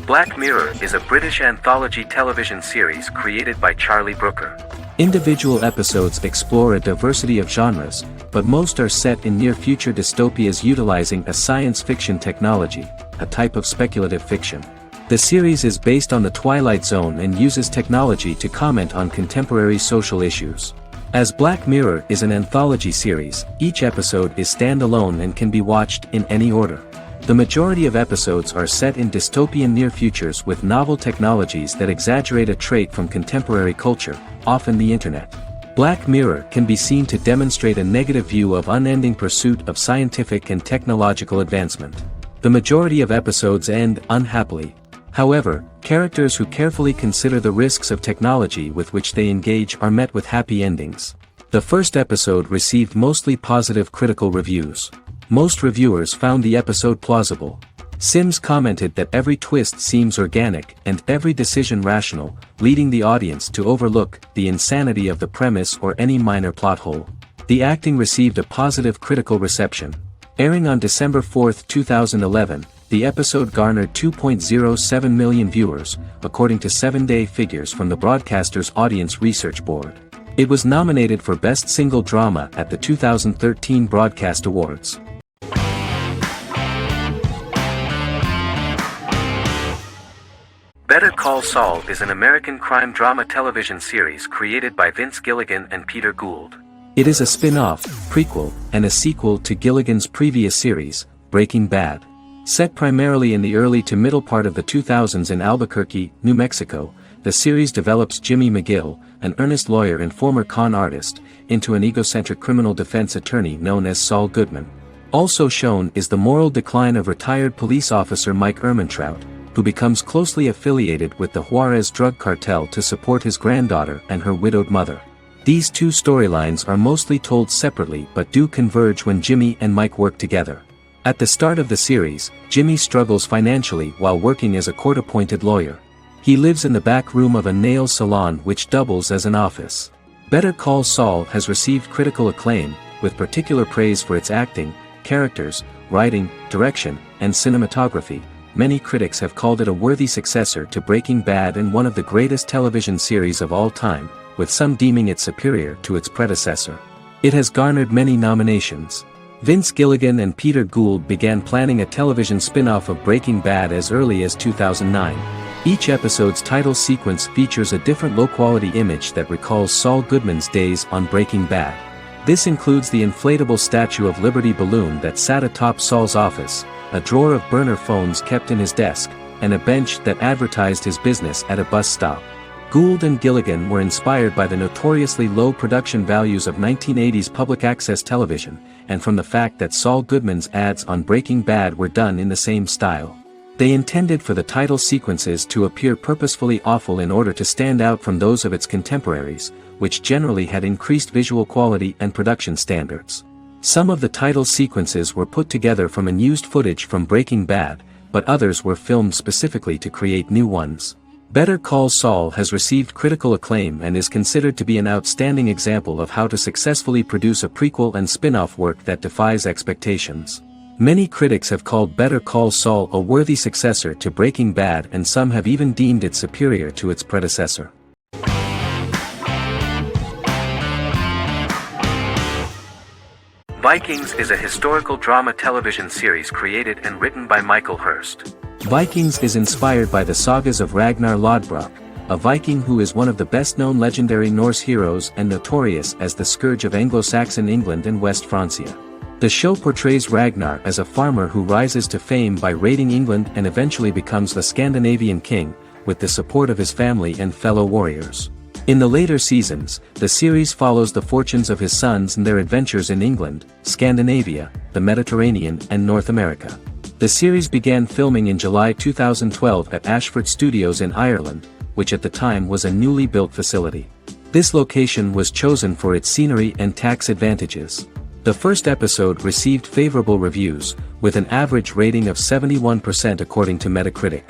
Black Mirror is a British anthology television series created by Charlie Brooker. Individual episodes explore a diversity of genres, but most are set in near-future dystopias utilizing a science fiction technology, a type of speculative fiction. The series is based on the Twilight Zone and uses technology to comment on contemporary social issues. As Black Mirror is an anthology series, each episode is standalone and can be watched in any order. The majority of episodes are set in dystopian near futures with novel technologies that exaggerate a trait from contemporary culture, often the internet. Black Mirror can be seen to demonstrate a negative view of unending pursuit of scientific and technological advancement. The majority of episodes end unhappily. However, characters who carefully consider the risks of technology with which they engage are met with happy endings. The first episode received mostly positive critical reviews. Most reviewers found the episode plausible. Sims commented that every twist seems organic and every decision rational, leading the audience to overlook the insanity of the premise or any minor plot hole. The acting received a positive critical reception. Airing on December 4, 2011, the episode garnered 2.07 million viewers, according to 7-day figures from the broadcaster's Audience Research Board. It was nominated for Best Single Drama at the 2013 Broadcast Awards. Better Call Saul is an American crime drama television series created by Vince Gilligan and Peter Gould. It is a spin-off, prequel, and a sequel to Gilligan's previous series, Breaking Bad. Set primarily in the early to middle part of the 2000s in Albuquerque, New Mexico, the series develops Jimmy McGill, an earnest lawyer and former con artist, into an egocentric criminal defense attorney known as Saul Goodman. Also shown is the moral decline of retired police officer Mike Ehrmantraut, who becomes closely affiliated with the Juarez drug cartel to support his granddaughter and her widowed mother. These two storylines are mostly told separately but do converge when Jimmy and Mike work together. At the start of the series, Jimmy struggles financially while working as a court-appointed lawyer. He lives in the back room of a nail salon which doubles as an office. Better Call Saul has received critical acclaim, with particular praise for its acting, characters, writing, direction, and cinematography. Many critics have called it a worthy successor to Breaking Bad and one of the greatest television series of all time, with some deeming it superior to its predecessor. It has garnered many nominations. Vince Gilligan and Peter Gould began planning a television spin-off of Breaking Bad as early as 2009. Each episode's title sequence features a different low-quality image that recalls Saul Goodman's days on Breaking Bad. This includes the inflatable Statue of Liberty balloon that sat atop Saul's office, a drawer of burner phones kept in his desk, and a bench that advertised his business at a bus stop. Gould and Gilligan were inspired by the notoriously low production values of 1980s public access television, and from the fact that Saul Goodman's ads on Breaking Bad were done in the same style. They intended for the title sequences to appear purposefully awful in order to stand out from those of its contemporaries, which generally had increased visual quality and production standards. Some of the title sequences were put together from unused footage from Breaking Bad, but others were filmed specifically to create new ones. Better Call Saul has received critical acclaim and is considered to be an outstanding example of how to successfully produce a prequel and spin-off work that defies expectations. Many critics have called Better Call Saul a worthy successor to Breaking Bad, and some have even deemed it superior to its predecessor. Vikings is a historical drama television series created and written by Michael Hurst. Vikings is inspired by the sagas of Ragnar Lodbrok, a Viking who is one of the best-known legendary Norse heroes and notorious as the scourge of Anglo-Saxon England and West Francia. The show portrays Ragnar as a farmer who rises to fame by raiding England and eventually becomes the Scandinavian king, with the support of his family and fellow warriors. In the later seasons, the series follows the fortunes of his sons and their adventures in England, Scandinavia, the Mediterranean and North America. The series began filming in July 2012 at Ashford Studios in Ireland, which at the time was a newly built facility. This location was chosen for its scenery and tax advantages. The first episode received favorable reviews, with an average rating of 71% according to Metacritic.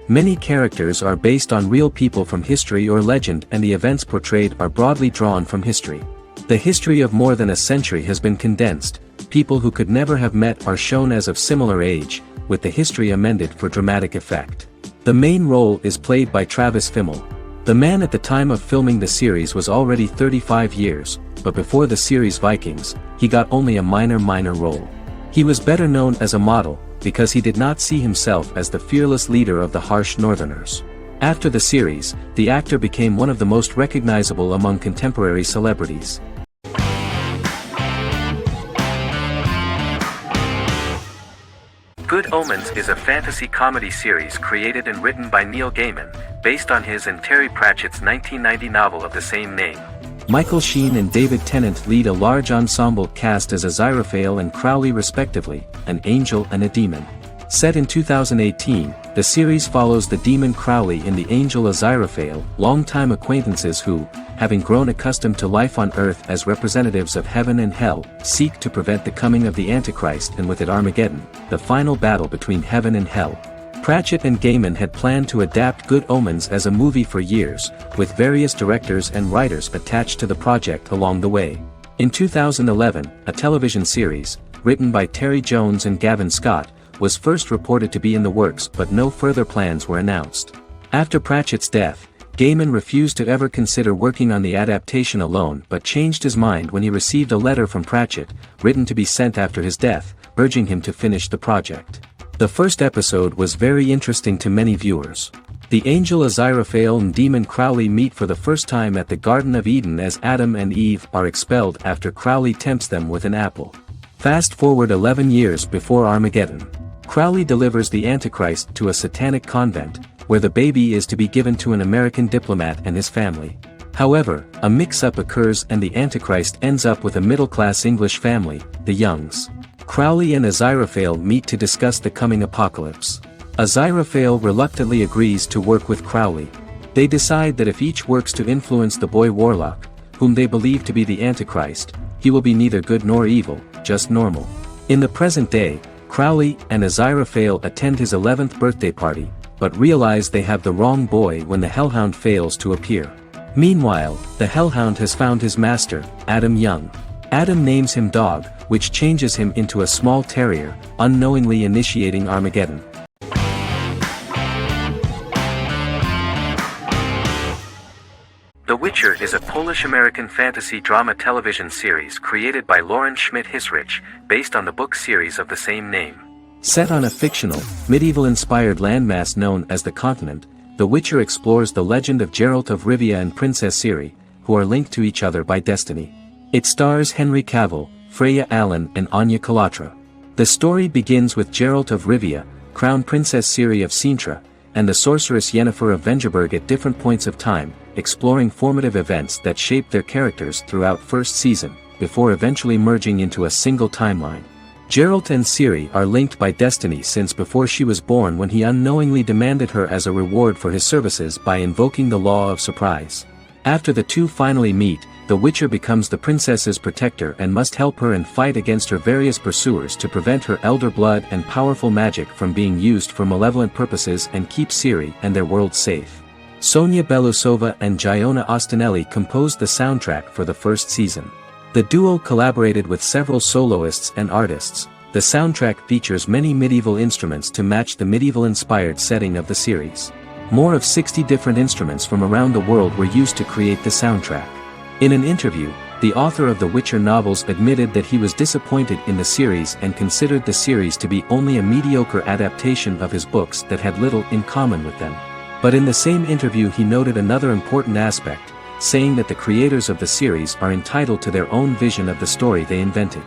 Many characters are based on real people from history or legend, and the events portrayed are broadly drawn from history. The history of more than a century has been condensed. People who could never have met are shown as of similar age, with the history amended for dramatic effect. The main role is played by Travis Fimmel. The man at the time of filming the series was already 35 years, but before the series Vikings, he got only a minor role. He was better known as a model, because he did not see himself as the fearless leader of the harsh Northerners. After the series, the actor became one of the most recognizable among contemporary celebrities. Good Omens is a fantasy comedy series created and written by Neil Gaiman, based on his and Terry Pratchett's 1990 novel of the same name. Michael Sheen and David Tennant lead a large ensemble cast as Aziraphale and Crowley respectively, an angel and a demon. Set in 2018, the series follows the demon Crowley and the angel Aziraphale, longtime acquaintances who, having grown accustomed to life on Earth as representatives of heaven and hell, seek to prevent the coming of the Antichrist and with it Armageddon, the final battle between heaven and hell. Pratchett and Gaiman had planned to adapt Good Omens as a movie for years, with various directors and writers attached to the project along the way. In 2011, a television series, written by Terry Jones and Gavin Scott, was first reported to be in the works, but no further plans were announced. After Pratchett's death, Gaiman refused to ever consider working on the adaptation alone, but changed his mind when he received a letter from Pratchett, written to be sent after his death, urging him to finish the project. The first episode was very interesting to many viewers. The angel Aziraphale and demon Crowley meet for the first time at the Garden of Eden as Adam and Eve are expelled after Crowley tempts them with an apple. Fast forward 11 years before Armageddon. Crowley delivers the Antichrist to a satanic convent, where the baby is to be given to an American diplomat and his family. However, a mix-up occurs and the Antichrist ends up with a middle-class English family, the Youngs. Crowley and Aziraphale meet to discuss the coming apocalypse. Aziraphale reluctantly agrees to work with Crowley. They decide that if each works to influence the boy Warlock, whom they believe to be the Antichrist, he will be neither good nor evil, just normal. In the present day, Crowley and Aziraphale attend his 11th birthday party, but realize they have the wrong boy when the Hellhound fails to appear. Meanwhile, the Hellhound has found his master, Adam Young. Adam names him Dog, which changes him into a small terrier, unknowingly initiating Armageddon. The Witcher is a Polish-American fantasy drama television series created by Lauren Schmidt-Hissrich, based on the book series of the same name. Set on a fictional, medieval-inspired landmass known as the Continent, The Witcher explores the legend of Geralt of Rivia and Princess Ciri, who are linked to each other by destiny. It stars Henry Cavill, Freya Allan and Anya Chalotra. The story begins with Geralt of Rivia, Crown Princess Ciri of Sintra, and the sorceress Yennefer of Vengerberg at different points of time, exploring formative events that shape their characters throughout first season, before eventually merging into a single timeline. Geralt and Ciri are linked by destiny since before she was born, when he unknowingly demanded her as a reward for his services by invoking the law of surprise. After the two finally meet, the Witcher becomes the princess's protector and must help her and fight against her various pursuers to prevent her elder blood and powerful magic from being used for malevolent purposes and keep Ciri and their world safe. Sonia Belousova and Giona Ostinelli composed the soundtrack for the first season. The duo collaborated with several soloists and artists. The soundtrack features many medieval instruments to match the medieval-inspired setting of the series. More of 60 different instruments from around the world were used to create the soundtrack. In an interview, the author of the Witcher novels admitted that he was disappointed in the series and considered the series to be only a mediocre adaptation of his books that had little in common with them. But in the same interview he noted another important aspect, saying that the creators of the series are entitled to their own vision of the story they invented.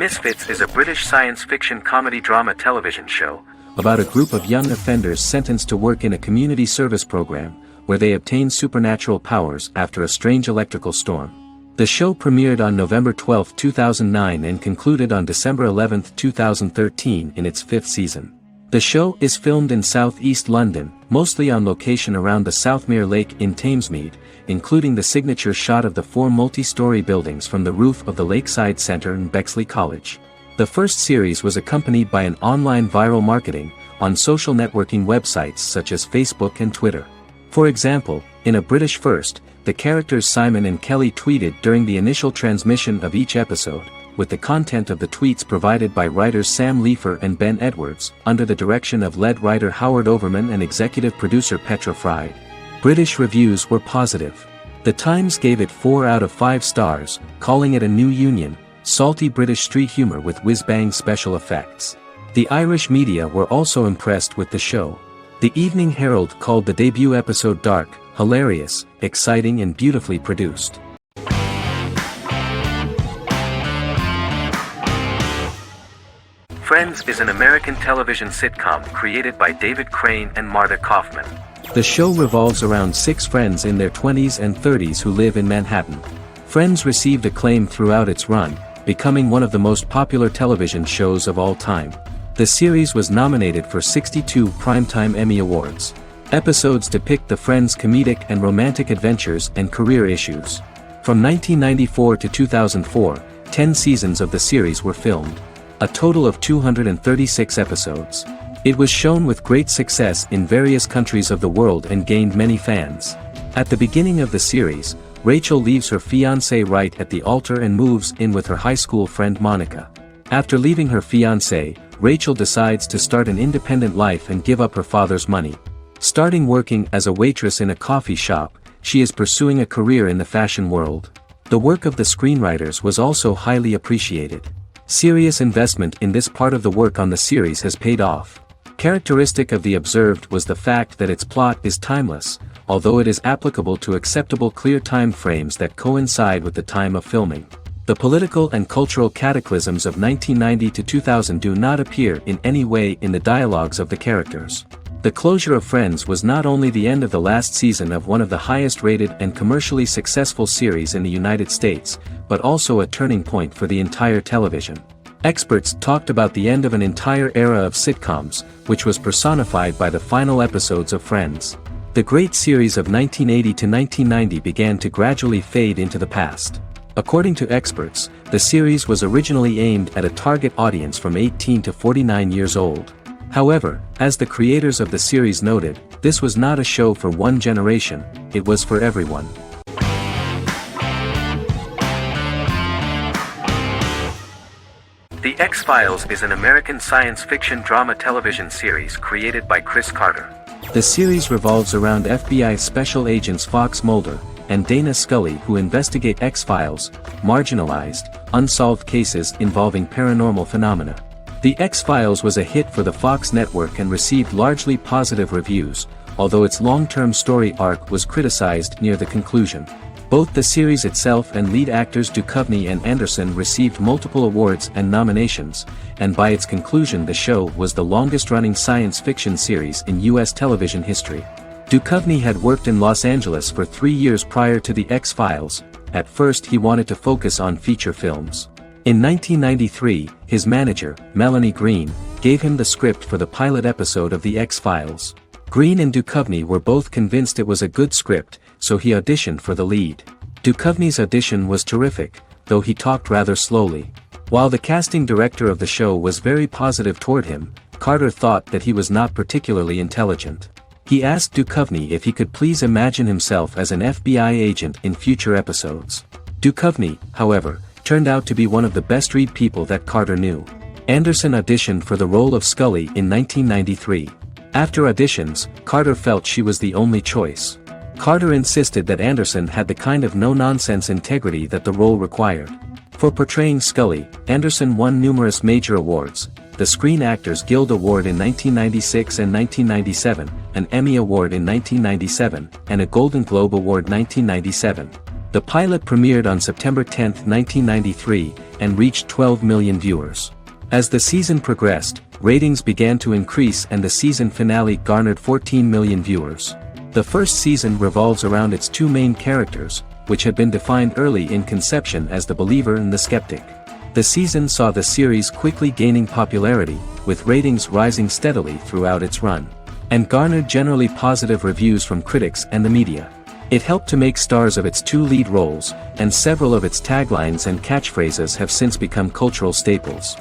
Misfits is a British science fiction comedy drama television show about a group of young offenders sentenced to work in a community service program, where they obtain supernatural powers after a strange electrical storm. The show premiered on November 12, 2009 and concluded on December 11, 2013 in its 5th season. The show is filmed in southeast London, mostly on location around the Southmere Lake in Thamesmead, including the signature shot of the 4 multi-story buildings from the roof of the Lakeside Centre in Bexley College. The first series was accompanied by an online viral marketing on social networking websites such as Facebook and Twitter. For example, in a British first, the characters Simon and Kelly tweeted during the initial transmission of each episode, with the content of the tweets provided by writers Sam Leifer and Ben Edwards, under the direction of lead writer Howard Overman and executive producer Petra Fried. British reviews were positive. The Times gave it 4 out of 5 stars, calling it a new union, salty British street humour with whiz-bang special effects. The Irish media were also impressed with the show. The Evening Herald called the debut episode dark, hilarious, exciting and beautifully produced. Friends is an American television sitcom created by David Crane and Marta Kaufman. The show revolves around 6 friends in their 20s and 30s who live in Manhattan. Friends received acclaim throughout its run, becoming one of the most popular television shows of all time. The series was nominated for 62 Primetime Emmy Awards. Episodes depict the friends' comedic and romantic adventures and career issues. From 1994 to 2004, 10 seasons of the series were filmed. A total of 236 episodes. It was shown with great success in various countries of the world and gained many fans. At the beginning of the series, Rachel leaves her fiancé right at the altar and moves in with her high school friend Monica. After leaving her fiancé, Rachel decides to start an independent life and give up her father's money. Starting working as a waitress in a coffee shop, she is pursuing a career in the fashion world. The work of the screenwriters was also highly appreciated. Serious investment in this part of the work on the series has paid off. Characteristic of The Observed was the fact that its plot is timeless, although it is applicable to acceptable clear time frames that coincide with the time of filming. The political and cultural cataclysms of 1990 to 2000 do not appear in any way in the dialogues of the characters. The closure of Friends was not only the end of the last season of one of the highest-rated and commercially successful series in the United States, but also a turning point for the entire television. Experts talked about the end of an entire era of sitcoms, which was personified by the final episodes of Friends. The great series of 1980 to 1990 began to gradually fade into the past. According to experts, the series was originally aimed at a target audience from 18 to 49 years old. However, as the creators of the series noted, this was not a show for one generation, it was for everyone. The X-Files is an American science fiction drama television series created by Chris Carter. The series revolves around FBI special agents Fox Mulder and Dana Scully who investigate X-Files, marginalized, unsolved cases involving paranormal phenomena. The X-Files was a hit for the Fox network and received largely positive reviews, although its long-term story arc was criticized near the conclusion. Both the series itself and lead actors Duchovny and Anderson received multiple awards and nominations, and by its conclusion the show was the longest-running science fiction series in U.S. television history. Duchovny had worked in Los Angeles for 3 years prior to The X-Files. At first he wanted to focus on feature films. In 1993, his manager, Melanie Green, gave him the script for the pilot episode of The X-Files. Green and Duchovny were both convinced it was a good script, so he auditioned for the lead. Duchovny's audition was terrific, though he talked rather slowly. While the casting director of the show was very positive toward him, Carter thought that he was not particularly intelligent. He asked Duchovny if he could please imagine himself as an FBI agent in future episodes. Duchovny, however, turned out to be one of the best-read people that Carter knew. Anderson auditioned for the role of Scully in 1993. After auditions, Carter felt she was the only choice. Carter insisted that Anderson had the kind of no-nonsense integrity that the role required. For portraying Scully, Anderson won numerous major awards, the Screen Actors Guild Award in 1996 and 1997, an Emmy Award in 1997, and a Golden Globe Award 1997. The The pilot premiered on September 10, 1993, and reached 12 million viewers. As the season progressed, ratings began to increase and the season finale garnered 14 million viewers. The first season revolves around its two main characters, which had been defined early in conception as the believer and the skeptic. The season saw the series quickly gaining popularity, with ratings rising steadily throughout its run, and garnered generally positive reviews from critics and the media. It helped to make stars of its two lead roles, and several of its taglines and catchphrases have since become cultural staples.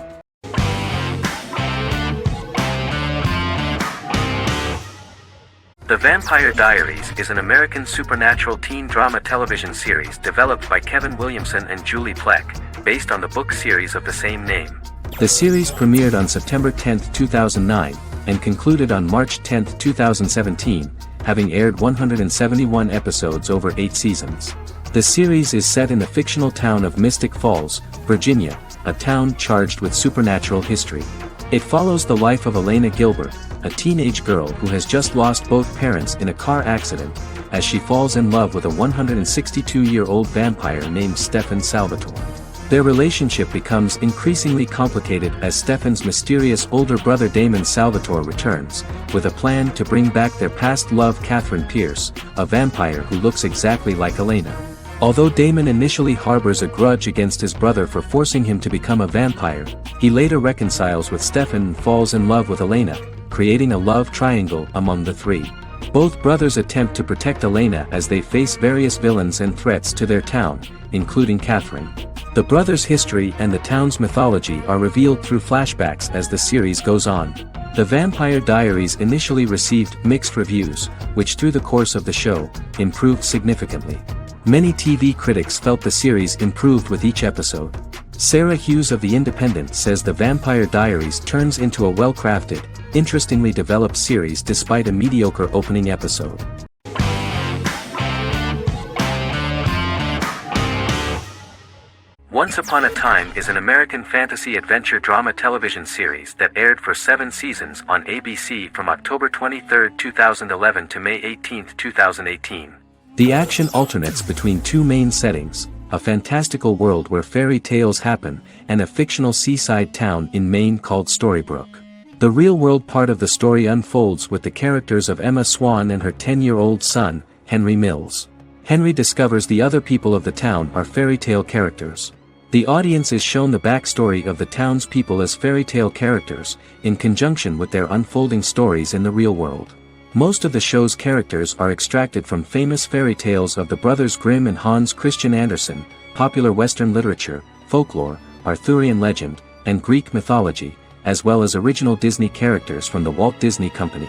The Vampire Diaries is an American supernatural teen drama television series developed by Kevin Williamson and Julie Plec, based on the book series of the same name. The series premiered on September 10, 2009, and concluded on March 10, 2017, having aired 171 episodes over 8 seasons. The series is set in the fictional town of Mystic Falls, Virginia, a town charged with supernatural history. It follows the life of Elena Gilbert, a teenage girl who has just lost both parents in a car accident, as she falls in love with a 162-year-old vampire named Stefan Salvatore. Their relationship becomes increasingly complicated as Stefan's mysterious older brother Damon Salvatore returns, with a plan to bring back their past love Catherine Pierce, a vampire who looks exactly like Elena. Although Damon initially harbors a grudge against his brother for forcing him to become a vampire, he later reconciles with Stefan and falls in love with Elena, creating a love triangle among the three. Both brothers attempt to protect Elena as they face various villains and threats to their town, including Catherine. The brothers' history and the town's mythology are revealed through flashbacks as the series goes on. The Vampire Diaries initially received mixed reviews, which through the course of the show, improved significantly. Many TV critics felt the series improved with each episode. Sarah Hughes of The Independent says The Vampire Diaries turns into a well-crafted, interestingly developed series despite a mediocre opening episode. Once Upon a Time is an American fantasy adventure drama television series that aired for 7 seasons on ABC from October 23, 2011 to May 18, 2018. The action alternates between two main settings, a fantastical world where fairy tales happen, and a fictional seaside town in Maine called Storybrooke. The real-world part of the story unfolds with the characters of Emma Swan and her 10-year-old son, Henry Mills. Henry discovers the other people of the town are fairy tale characters. The audience is shown the backstory of the town's people as fairy tale characters, in conjunction with their unfolding stories in the real world. Most of the show's characters are extracted from famous fairy tales of the Brothers Grimm and Hans Christian Andersen, popular Western literature, folklore, Arthurian legend, and Greek mythology, as well as original Disney characters from the Walt Disney Company.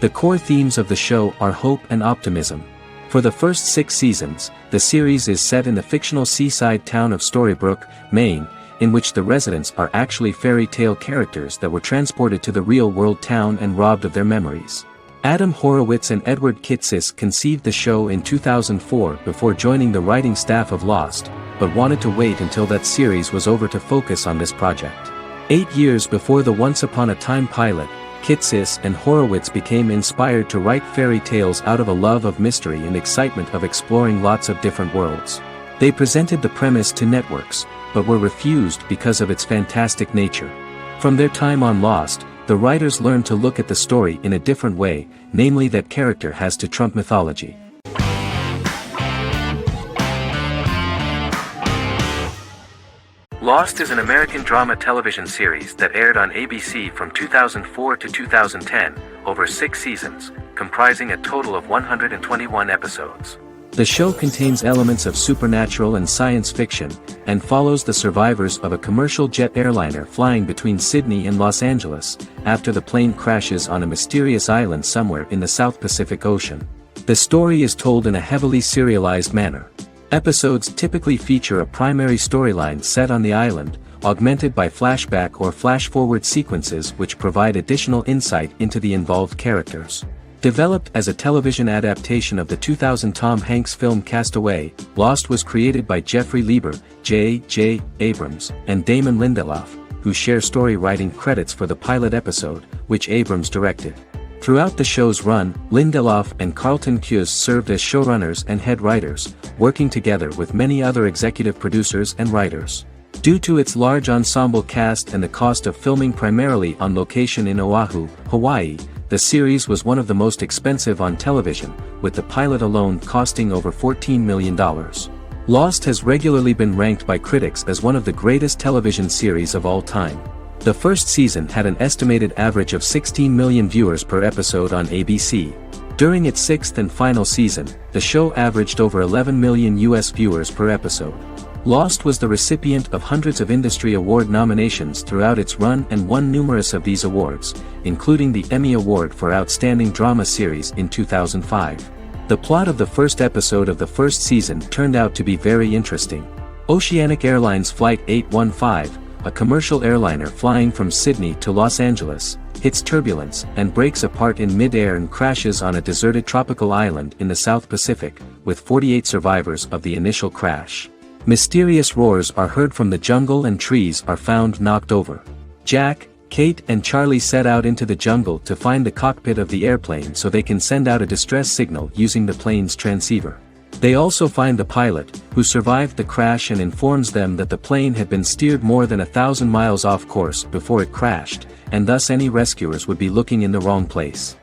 The core themes of the show are hope and optimism. For the first 6 seasons, the series is set in the fictional seaside town of Storybrooke, Maine, in which the residents are actually fairy tale characters that were transported to the real-world town and robbed of their memories. Adam Horowitz and Edward Kitsis conceived the show in 2004 before joining the writing staff of Lost, but wanted to wait until that series was over to focus on this project. 8 years before the Once Upon a Time pilot, Kitsis and Horowitz became inspired to write fairy tales out of a love of mystery and excitement of exploring lots of different worlds. They presented the premise to networks, but were refused because of its fantastic nature. From their time on Lost, the writers learned to look at the story in a different way, namely that character has to trump mythology. Lost is an American drama television series that aired on ABC from 2004 to 2010, over 6 seasons, comprising a total of 121 episodes. The show contains elements of supernatural and science fiction, and follows the survivors of a commercial jet airliner flying between Sydney and Los Angeles, after the plane crashes on a mysterious island somewhere in the South Pacific Ocean. The story is told in a heavily serialized manner. Episodes typically feature a primary storyline set on the island, augmented by flashback or flash-forward sequences which provide additional insight into the involved characters. Developed as a television adaptation of the 2000 Tom Hanks film Castaway, Lost was created by Jeffrey Lieber, J.J. Abrams, and Damon Lindelof, who share story writing credits for the pilot episode, which Abrams directed. Throughout the show's run, Lindelof and Carlton Cuse served as showrunners and head writers, working together with many other executive producers and writers. Due to its large ensemble cast and the cost of filming primarily on location in Oahu, Hawaii, the series was one of the most expensive on television, with the pilot alone costing over $14 million. Lost has regularly been ranked by critics as one of the greatest television series of all time. The first season had an estimated average of 16 million viewers per episode on ABC. During its sixth and final season, the show averaged over 11 million US viewers per episode. Lost was the recipient of hundreds of industry award nominations throughout its run and won numerous of these awards, including the Emmy Award for Outstanding Drama Series in 2005. The plot of the first episode of the first season turned out to be very interesting. Oceanic Airlines Flight 815, a commercial airliner flying from Sydney to Los Angeles, hits turbulence and breaks apart in mid-air and crashes on a deserted tropical island in the South Pacific, with 48 survivors of the initial crash. Mysterious roars are heard from the jungle and trees are found knocked over. Jack, Kate and Charlie set out into the jungle to find the cockpit of the airplane so they can send out a distress signal using the plane's transceiver. They also find the pilot, who survived the crash and informs them that the plane had been steered more than 1,000 miles off course before it crashed, and thus any rescuers would be looking in the wrong place.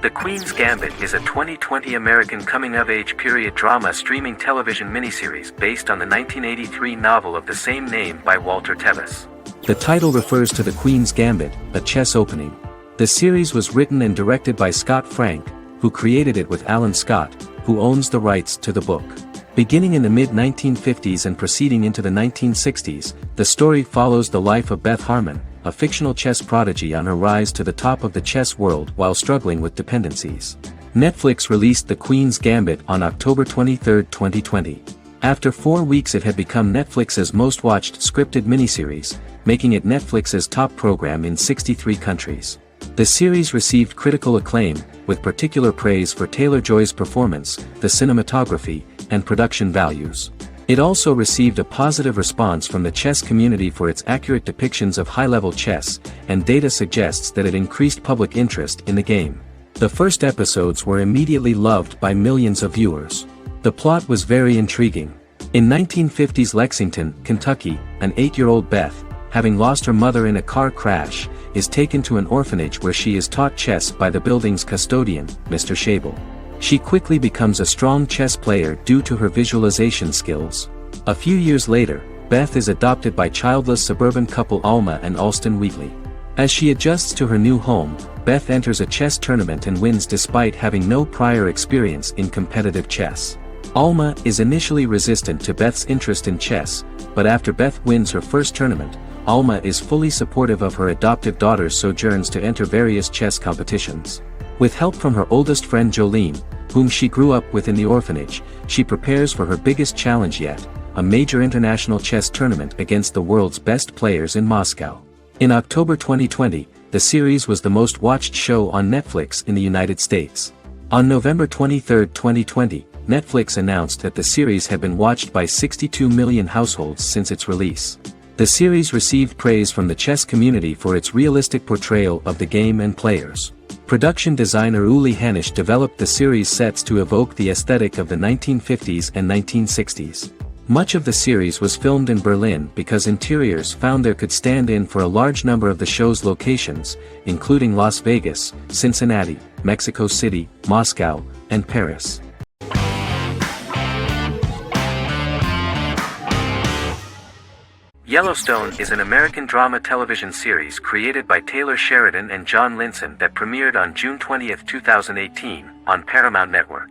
The Queen's Gambit is a 2020 American coming-of-age period drama streaming television miniseries based on the 1983 novel of the same name by Walter Tevis. The title refers to the Queen's Gambit, a chess opening. The series was written and directed by Scott Frank, who created it with Alan Scott, who owns the rights to the book. Beginning in the mid-1950s and proceeding into the 1960s, the story follows the life of Beth Harmon, a fictional chess prodigy on her rise to the top of the chess world while struggling with dependencies. Netflix released The Queen's Gambit on October 23, 2020. After 4 weeks it had become Netflix's most watched scripted miniseries, making it Netflix's top program in 63 countries. The series received critical acclaim, with particular praise for Taylor-Joy's performance, the cinematography, and production values. It also received a positive response from the chess community for its accurate depictions of high-level chess, and data suggests that it increased public interest in the game. The first episodes were immediately loved by millions of viewers. The plot was very intriguing. In 1950s Lexington, Kentucky, an 8-year-old Beth, having lost her mother in a car crash, is taken to an orphanage where she is taught chess by the building's custodian, Mr. Schabel. She quickly becomes a strong chess player due to her visualization skills. A few years later, Beth is adopted by childless suburban couple Alma and Alston Wheatley. As she adjusts to her new home, Beth enters a chess tournament and wins despite having no prior experience in competitive chess. Alma is initially resistant to Beth's interest in chess, but after Beth wins her first tournament, Alma is fully supportive of her adoptive daughter's sojourns to enter various chess competitions. With help from her oldest friend Jolene, whom she grew up with in the orphanage, she prepares for her biggest challenge yet, a major international chess tournament against the world's best players in Moscow. In October 2020, the series was the most watched show on Netflix in the United States. On November 23, 2020, Netflix announced that the series had been watched by 62 million households since its release. The series received praise from the chess community for its realistic portrayal of the game and players. Production designer Uli Hanisch developed the series sets to evoke the aesthetic of the 1950s and 1960s. Much of the series was filmed in Berlin because interiors found there could stand in for a large number of the show's locations, including Las Vegas, Cincinnati, Mexico City, Moscow, and Paris. Yellowstone is an American drama television series created by Taylor Sheridan and John Linson that premiered on June 20, 2018, on Paramount Network.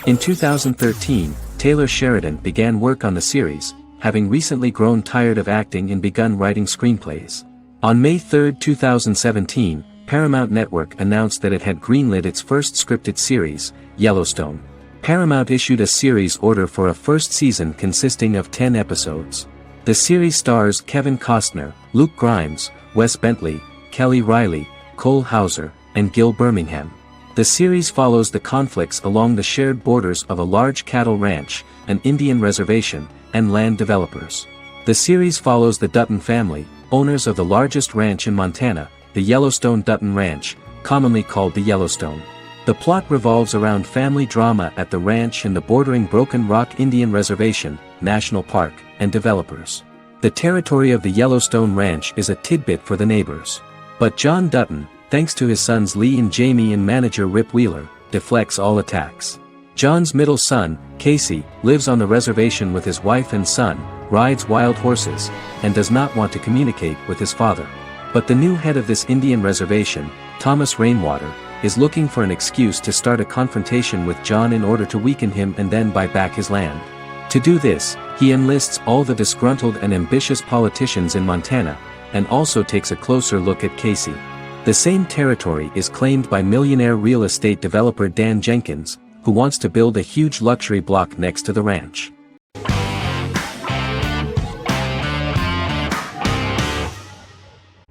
In 2013, Taylor Sheridan began work on the series, having recently grown tired of acting and begun writing screenplays. On May 3, 2017, Paramount Network announced that it had greenlit its first scripted series, Yellowstone. Paramount issued a series order for a first season consisting of 10 episodes. The series stars Kevin Costner, Luke Grimes, Wes Bentley, Kelly Riley, Cole Hauser, and Gil Birmingham. The series follows the conflicts along the shared borders of a large cattle ranch, an Indian reservation, and land developers. The series follows the Dutton family, owners of the largest ranch in Montana, the Yellowstone Dutton Ranch, commonly called the Yellowstone. The plot revolves around family drama at the ranch and the bordering Broken Rock Indian Reservation, National Park, and developers. The territory of the Yellowstone Ranch is a tidbit for the neighbors. But John Dutton, thanks to his sons Lee and Jamie and manager Rip Wheeler, deflects all attacks. John's middle son, Casey, lives on the reservation with his wife and son, rides wild horses, and does not want to communicate with his father. But the new head of this Indian reservation, Thomas Rainwater, is looking for an excuse to start a confrontation with John in order to weaken him and then buy back his land. To do this, he enlists all the disgruntled and ambitious politicians in Montana, and also takes a closer look at Casey. The same territory is claimed by millionaire real estate developer Dan Jenkins, who wants to build a huge luxury block next to the ranch.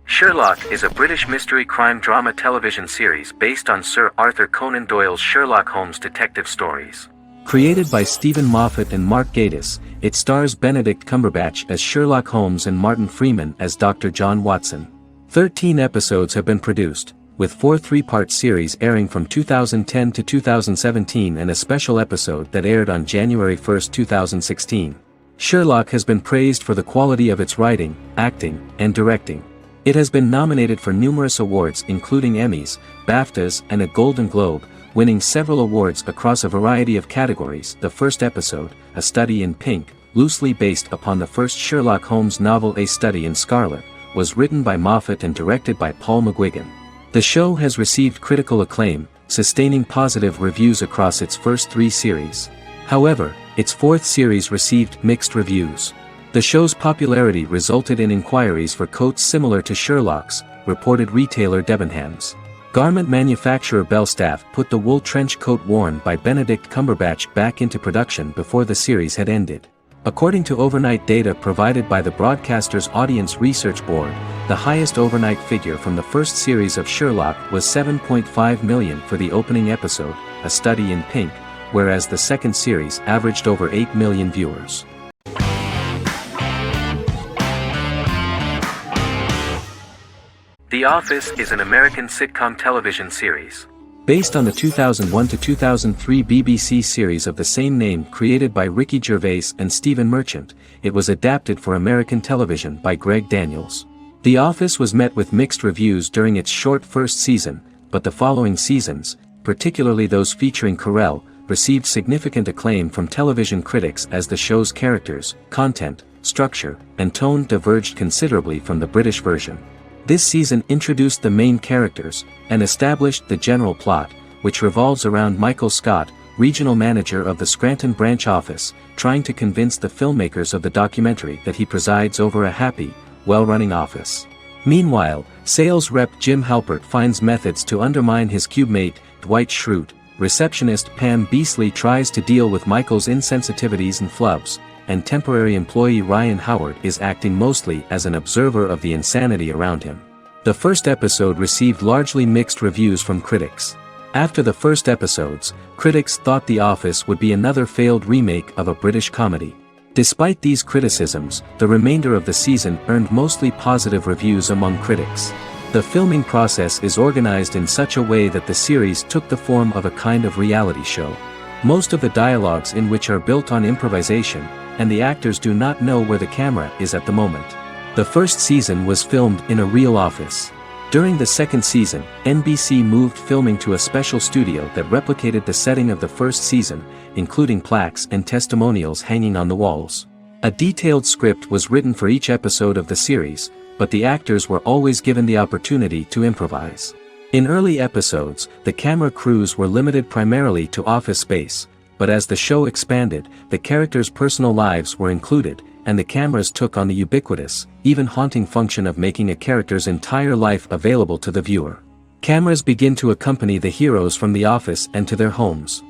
Sherlock is a British mystery crime drama television series based on Sir Arthur Conan Doyle's Sherlock Holmes detective stories. Created by Stephen Moffat and Mark Gatiss, it stars Benedict Cumberbatch as Sherlock Holmes and Martin Freeman as Dr. John Watson. 13 episodes have been produced, with 4 three-part series airing from 2010 to 2017 and a special episode that aired on January 1, 2016. Sherlock has been praised for the quality of its writing, acting, and directing. It has been nominated for numerous awards including Emmys, BAFTAs, and a Golden Globe, winning several awards across a variety of categories. The first episode, A Study in Pink, loosely based upon the first Sherlock Holmes novel A Study in Scarlet, was written by Moffat and directed by Paul McGuigan. The show has received critical acclaim, sustaining positive reviews across its first 3 series. However, its 4th series received mixed reviews. The show's popularity resulted in inquiries for coats similar to Sherlock's, reported retailer Debenhams. Garment manufacturer Belstaff put the wool trench coat worn by Benedict Cumberbatch back into production before the series had ended. According to overnight data provided by the broadcaster's Audience Research Board, the highest overnight figure from the first series of Sherlock was 7.5 million for the opening episode, A Study in Pink, whereas the second series averaged over 8 million viewers. The Office is an American sitcom television series. Based on the 2001 to 2003 BBC series of the same name created by Ricky Gervais and Stephen Merchant, it was adapted for American television by Greg Daniels. The Office was met with mixed reviews during its short first season, but the following seasons, particularly those featuring Carell, received significant acclaim from television critics as the show's characters, content, structure, and tone diverged considerably from the British version. This season introduced the main characters, and established the general plot, which revolves around Michael Scott, regional manager of the Scranton branch office, trying to convince the filmmakers of the documentary that he presides over a happy, well-running office. Meanwhile, sales rep Jim Halpert finds methods to undermine his cube-mate, Dwight Schrute. Receptionist Pam Beasley tries to deal with Michael's insensitivities and flubs, and temporary employee Ryan Howard is acting mostly as an observer of the insanity around him. The first episode received largely mixed reviews from critics. After the first episodes, critics thought The Office would be another failed remake of a British comedy. Despite these criticisms, the remainder of the season earned mostly positive reviews among critics. The filming process is organized in such a way that the series took the form of a kind of reality show. Most of the dialogues in which are built on improvisation, and the actors do not know where the camera is at the moment. The first season was filmed in a real office. During the second season, NBC moved filming to a special studio that replicated the setting of the first season, including plaques and testimonials hanging on the walls. A detailed script was written for each episode of the series, but the actors were always given the opportunity to improvise. In early episodes, the camera crews were limited primarily to office space, but as the show expanded, the characters' personal lives were included, and the cameras took on the ubiquitous, even haunting function of making a character's entire life available to the viewer. Cameras begin to accompany the heroes from the office and to their homes.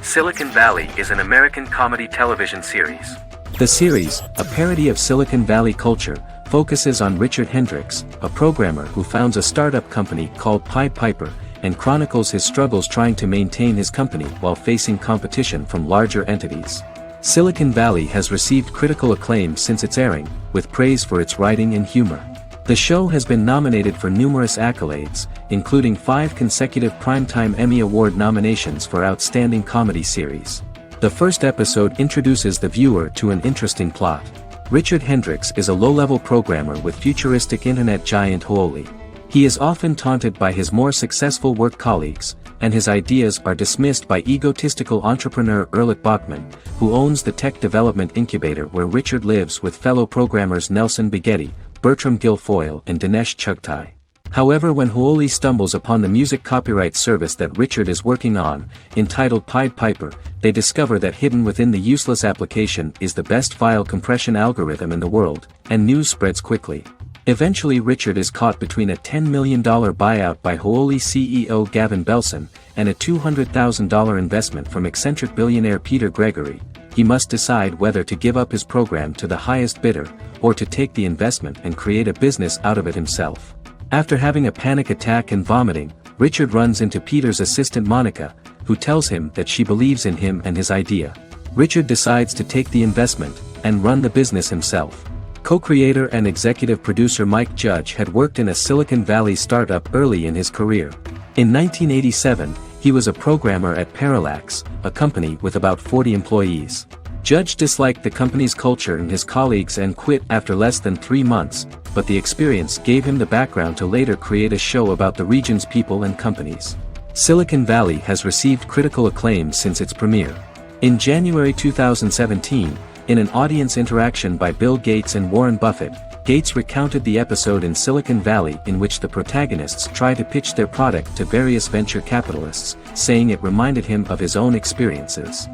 Silicon Valley is an American comedy television series. The series, a parody of Silicon Valley culture, focuses on Richard Hendricks, a programmer who founds a startup company called Pied Piper, and chronicles his struggles trying to maintain his company while facing competition from larger entities. Silicon Valley has received critical acclaim since its airing, with praise for its writing and humor. The show has been nominated for numerous accolades, including 5 consecutive Primetime Emmy Award nominations for Outstanding Comedy Series. The first episode introduces the viewer to an interesting plot. Richard Hendricks is a low-level programmer with futuristic internet giant Huoli. He is often taunted by his more successful work colleagues, and his ideas are dismissed by egotistical entrepreneur Erlich Bachman, who owns the tech development incubator where Richard lives with fellow programmers Nelson Bigetti, Bertram Guilfoyle and Dinesh Chugtai. However, when Huoli stumbles upon the music copyright service that Richard is working on, entitled Pied Piper, they discover that hidden within the useless application is the best file compression algorithm in the world, and news spreads quickly. Eventually Richard is caught between a $10 million buyout by Huoli CEO Gavin Belson, and a $200,000 investment from eccentric billionaire Peter Gregory. He must decide whether to give up his program to the highest bidder, or to take the investment and create a business out of it himself. After having a panic attack and vomiting, Richard runs into Peter's assistant Monica, who tells him that she believes in him and his idea. Richard decides to take the investment, and run the business himself. Co-creator and executive producer Mike Judge had worked in a Silicon Valley startup early in his career. In 1987, he was a programmer at Parallax, a company with about 40 employees. Judge disliked the company's culture and his colleagues and quit after less than 3 months, but the experience gave him the background to later create a show about the region's people and companies. Silicon Valley has received critical acclaim since its premiere. In January 2017, in an audience interaction by Bill Gates and Warren Buffett, Gates recounted the episode in Silicon Valley in which the protagonists try to pitch their product to various venture capitalists, saying it reminded him of his own experiences.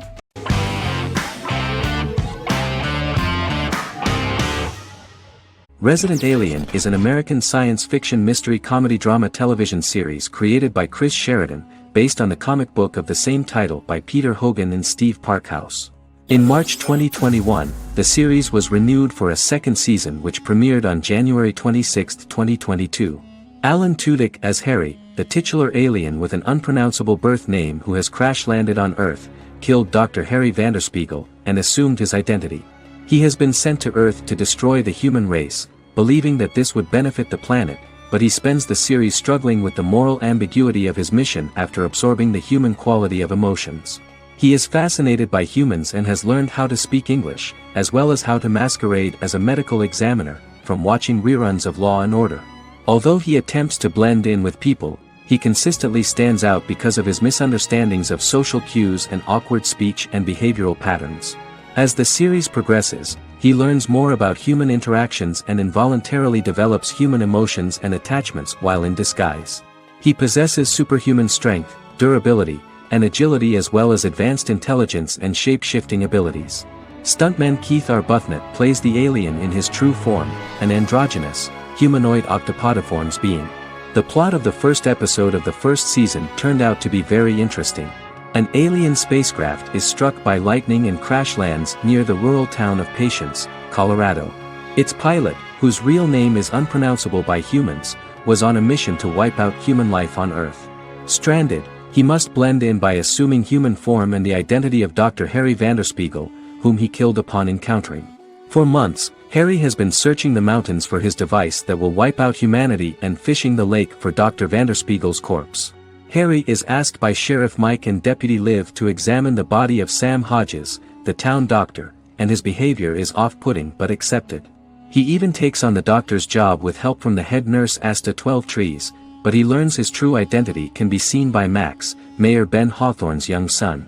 Resident Alien is an American science fiction mystery comedy drama television series created by Chris Sheridan, based on the comic book of the same title by Peter Hogan and Steve Parkhouse. In March 2021, the series was renewed for a second season which premiered on January 26, 2022. Alan Tudyk as Harry, the titular alien with an unpronounceable birth name who has crash-landed on Earth, killed Dr. Harry Vanderspiegel, and assumed his identity. He has been sent to Earth to destroy the human race, believing that this would benefit the planet, but he spends the series struggling with the moral ambiguity of his mission after absorbing the human quality of emotions. He is fascinated by humans and has learned how to speak English, as well as how to masquerade as a medical examiner, from watching reruns of Law and Order. Although he attempts to blend in with people, he consistently stands out because of his misunderstandings of social cues and awkward speech and behavioral patterns. As the series progresses, he learns more about human interactions and involuntarily develops human emotions and attachments while in disguise. He possesses superhuman strength, durability, and agility as well as advanced intelligence and shape-shifting abilities. Stuntman Keith Arbuthnot plays the alien in his true form, an androgynous, humanoid octopodiforms being. The plot of the first episode of the first season turned out to be very interesting. An alien spacecraft is struck by lightning and crash lands near the rural town of Patience, Colorado. Its pilot, whose real name is unpronounceable by humans, was on a mission to wipe out human life on Earth. Stranded, he must blend in by assuming human form and the identity of Dr. Harry Vanderspiegel, whom he killed upon encountering. For months, Harry has been searching the mountains for his device that will wipe out humanity and fishing the lake for Dr. Vanderspiegel's corpse. Harry is asked by Sheriff Mike and Deputy Liv to examine the body of Sam Hodges, the town doctor, and his behavior is off-putting but accepted. He even takes on the doctor's job with help from the head nurse Asta 12 Trees, but he learns his true identity can be seen by Max, Mayor Ben Hawthorne's young son.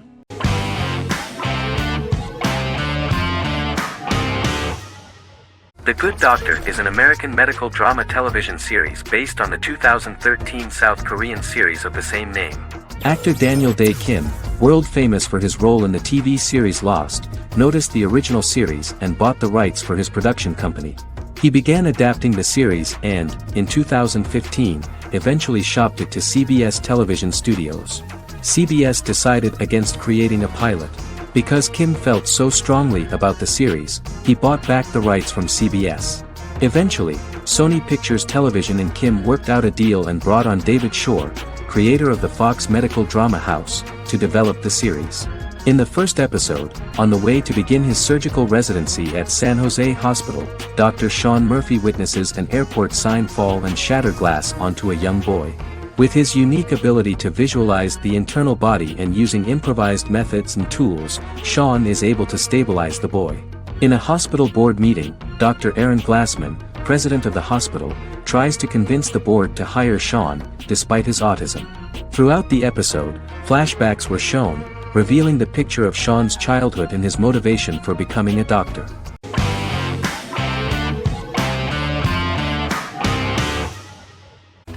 The Good Doctor is an American medical drama television series based on the 2013 South Korean series of the same name. Actor Daniel Dae Kim, world famous for his role in the TV series Lost, noticed the original series and bought the rights for his production company. He began adapting the series and, in 2015, eventually shopped it to CBS Television Studios. CBS decided against creating a pilot. Because Kim felt so strongly about the series, he bought back the rights from CBS. Eventually, Sony Pictures Television and Kim worked out a deal and brought on David Shore, creator of the Fox medical drama house, to develop the series. In the first episode, on the way to begin his surgical residency at San Jose Hospital, Dr. Sean Murphy witnesses an airport sign fall and shatter glass onto a young boy. With his unique ability to visualize the internal body and using improvised methods and tools, Sean is able to stabilize the boy. In a hospital board meeting, Dr. Aaron Glassman, president of the hospital, tries to convince the board to hire Sean, despite his autism. Throughout the episode, flashbacks were shown, revealing the picture of Sean's childhood and his motivation for becoming a doctor.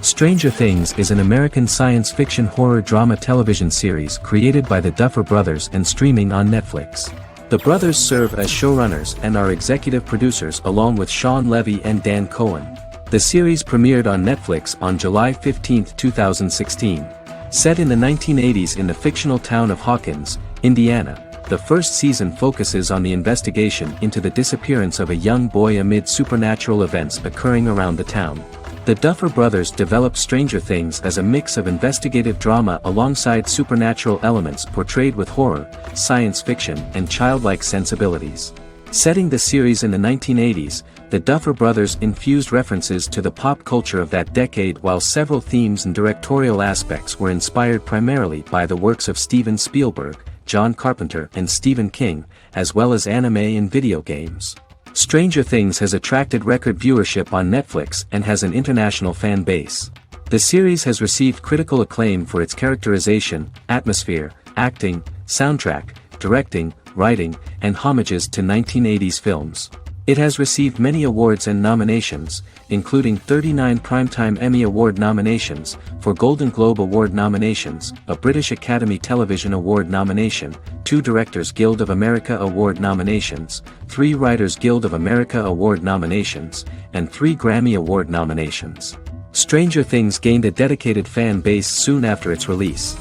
Stranger Things is an American science fiction horror drama television series created by the Duffer Brothers and streaming on Netflix. The brothers serve as showrunners and are executive producers along with Sean Levy and Dan Cohen. The series premiered on Netflix on July 15, 2016. Set in the 1980s in the fictional town of Hawkins, Indiana, the first season focuses on the investigation into the disappearance of a young boy amid supernatural events occurring around the town. The Duffer Brothers developed Stranger Things as a mix of investigative drama alongside supernatural elements portrayed with horror, science fiction, and childlike sensibilities. Setting the series in the 1980s, the Duffer Brothers infused references to the pop culture of that decade while several themes and directorial aspects were inspired primarily by the works of Steven Spielberg, John Carpenter and Stephen King, as well as anime and video games. Stranger Things has attracted record viewership on Netflix and has an international fan base. The series has received critical acclaim for its characterization, atmosphere, acting, soundtrack, directing, writing, and homages to 1980s films. It has received many awards and nominations, including 39 Primetime Emmy Award nominations, 4 Golden Globe Award nominations, a British Academy Television Award nomination, 2 Directors Guild of America Award nominations, 3 Writers Guild of America Award nominations, and 3 Grammy Award nominations. Stranger Things gained a dedicated fan base soon after its release.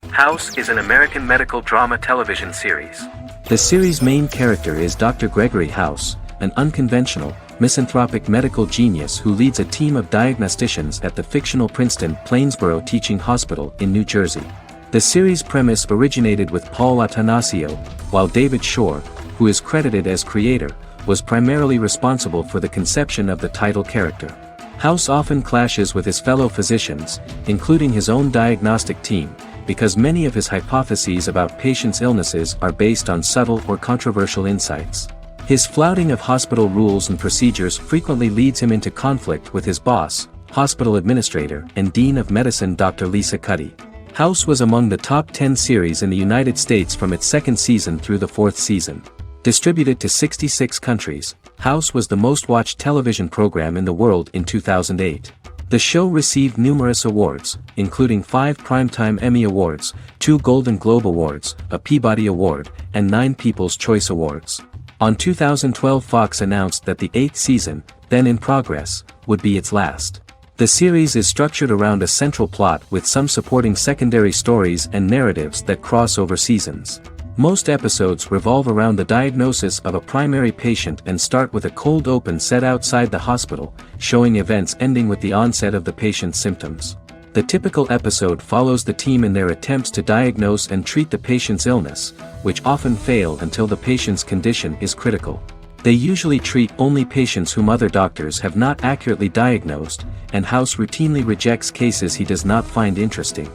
House is an American medical drama television series. The series' main character is Dr. Gregory House, an unconventional, misanthropic medical genius who leads a team of diagnosticians at the fictional Princeton Plainsboro Teaching Hospital in New Jersey. The series' premise originated with Paul Attanasio, while David Shore, who is credited as creator, was primarily responsible for the conception of the title character. House often clashes with his fellow physicians, including his own diagnostic team, because many of his hypotheses about patients' illnesses are based on subtle or controversial insights. His flouting of hospital rules and procedures frequently leads him into conflict with his boss, hospital administrator and dean of medicine Dr. Lisa Cuddy. House was among the top 10 series in the United States from its second season through the fourth season. Distributed to 66 countries, House was the most-watched television program in the world in 2008. The show received numerous awards, including 5 Primetime Emmy Awards, 2 Golden Globe Awards, a Peabody Award, and 9 People's Choice Awards. On 2012 Fox announced that the 8th season, then in progress, would be its last. The series is structured around a central plot with some supporting secondary stories and narratives that cross over seasons. Most episodes revolve around the diagnosis of a primary patient and start with a cold open set outside the hospital, showing events ending with the onset of the patient's symptoms. The typical episode follows the team in their attempts to diagnose and treat the patient's illness, which often fail until the patient's condition is critical. They usually treat only patients whom other doctors have not accurately diagnosed, and House routinely rejects cases he does not find interesting.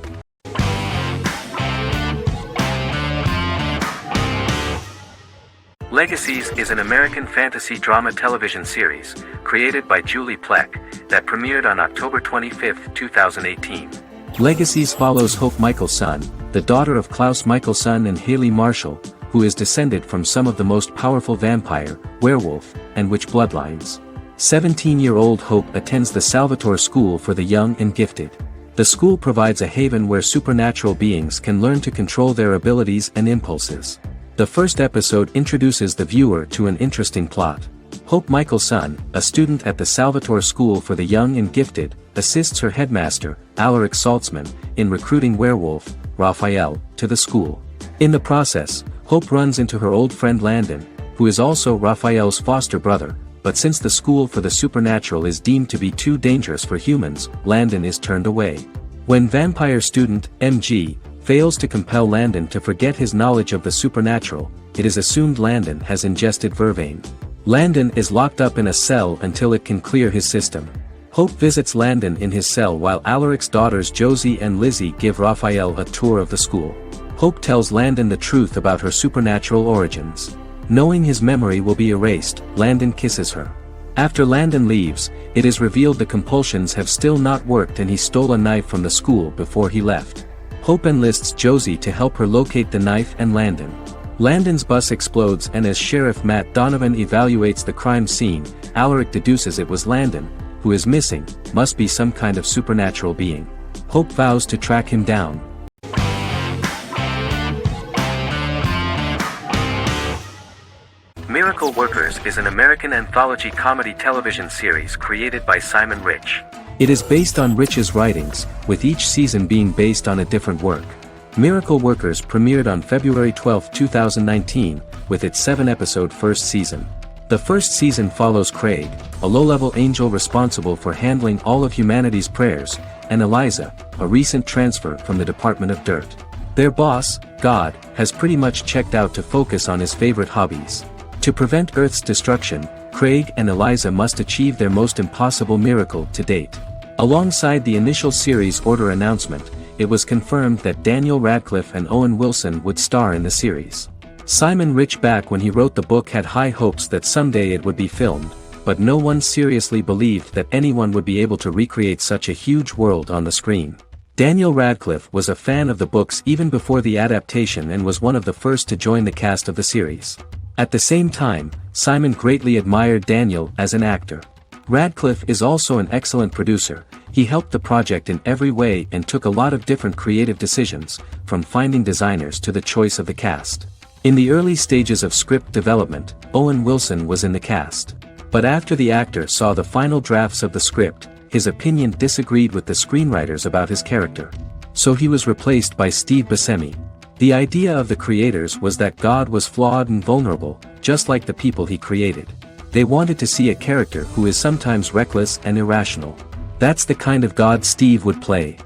Legacies is an American fantasy drama television series, created by Julie Plec, that premiered on October 25, 2018. Legacies follows Hope Michelson, the daughter of Klaus Michelson and Haley Marshall, who is descended from some of the most powerful vampire, werewolf, and witch bloodlines. 17-year-old Hope attends the Salvatore School for the Young and Gifted. The school provides a haven where supernatural beings can learn to control their abilities and impulses. The first episode introduces the viewer to an interesting plot. Hope Michelson, a student at the Salvatore School for the Young and Gifted, assists her headmaster, Alaric Saltzman, in recruiting werewolf, Raphael, to the school. In the process, Hope runs into her old friend Landon, who is also Raphael's foster brother, but since the school for the supernatural is deemed to be too dangerous for humans, Landon is turned away. When vampire student, MG, fails to compel Landon to forget his knowledge of the supernatural, it is assumed Landon has ingested vervain. Landon is locked up in a cell until it can clear his system. Hope visits Landon in his cell while Alaric's daughters Josie and Lizzie give Raphael a tour of the school. Hope tells Landon the truth about her supernatural origins. Knowing his memory will be erased, Landon kisses her. After Landon leaves, it is revealed the compulsions have still not worked and he stole a knife from the school before he left. Hope enlists Josie to help her locate the knife and Landon. Landon's bus explodes and as Sheriff Matt Donovan evaluates the crime scene, Alaric deduces it was Landon, who is missing, must be some kind of supernatural being. Hope vows to track him down. Miracle Workers is an American anthology comedy television series created by Simon Rich. It is based on Rich's writings, with each season being based on a different work. Miracle Workers premiered on February 12, 2019, with its 7-episode first season. The first season follows Craig, a low-level angel responsible for handling all of humanity's prayers, and Eliza, a recent transfer from the Department of Dirt. Their boss, God, has pretty much checked out to focus on his favorite hobbies. To prevent Earth's destruction, Craig and Eliza must achieve their most impossible miracle to date. Alongside the initial series order announcement, it was confirmed that Daniel Radcliffe and Owen Wilson would star in the series. Simon Rich back when he wrote the book had high hopes that someday it would be filmed, but no one seriously believed that anyone would be able to recreate such a huge world on the screen. Daniel Radcliffe was a fan of the books even before the adaptation and was one of the first to join the cast of the series. At the same time, Simon greatly admired Daniel as an actor. Radcliffe is also an excellent producer. He helped the project in every way and took a lot of different creative decisions, from finding designers to the choice of the cast. In the early stages of script development, Owen Wilson was in the cast. But after the actor saw the final drafts of the script, his opinion disagreed with the screenwriters about his character. So he was replaced by Steve Buscemi. The idea of the creators was that God was flawed and vulnerable, just like the people he created. They wanted to see a character who is sometimes reckless and irrational. That's the kind of God Steve would play.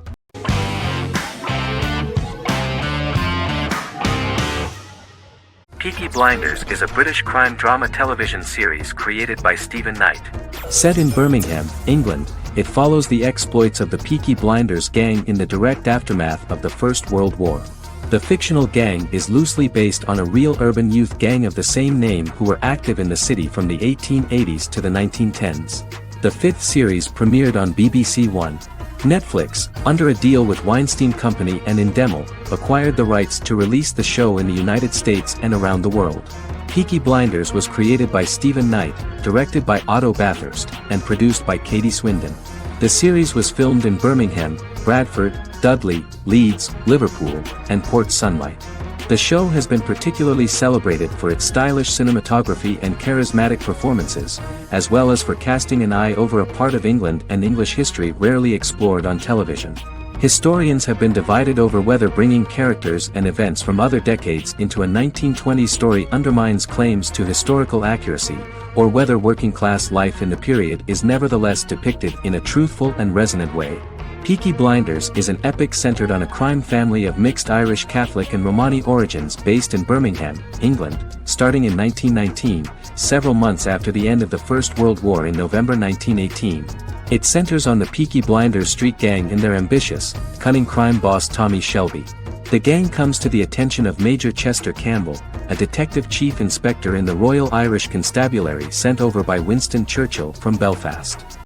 Peaky Blinders is a British crime drama television series created by Stephen Knight. Set in Birmingham, England, it follows the exploits of the Peaky Blinders gang in the direct aftermath of the First World War. The fictional gang is loosely based on a real urban youth gang of the same name who were active in the city from the 1880s to the 1910s. The 5th series premiered on BBC One. Netflix, under a deal with Weinstein Company and Endemol, acquired the rights to release the show in the United States and around the world. Peaky Blinders was created by Stephen Knight, directed by Otto Bathurst, and produced by Katie Swindon. The series was filmed in Birmingham, Bradford, Dudley, Leeds, Liverpool, and Port Sunlight. The show has been particularly celebrated for its stylish cinematography and charismatic performances, as well as for casting an eye over a part of England and English history rarely explored on television. Historians have been divided over whether bringing characters and events from other decades into a 1920s story undermines claims to historical accuracy, or whether working-class life in the period is nevertheless depicted in a truthful and resonant way. Peaky Blinders is an epic centered on a crime family of mixed Irish Catholic and Romani origins based in Birmingham, England, starting in 1919, several months after the end of the First World War in November 1918. It centers on the Peaky Blinders street gang and their ambitious, cunning crime boss Tommy Shelby. The gang comes to the attention of Major Chester Campbell, a detective chief inspector in the Royal Irish Constabulary sent over by Winston Churchill from Belfast.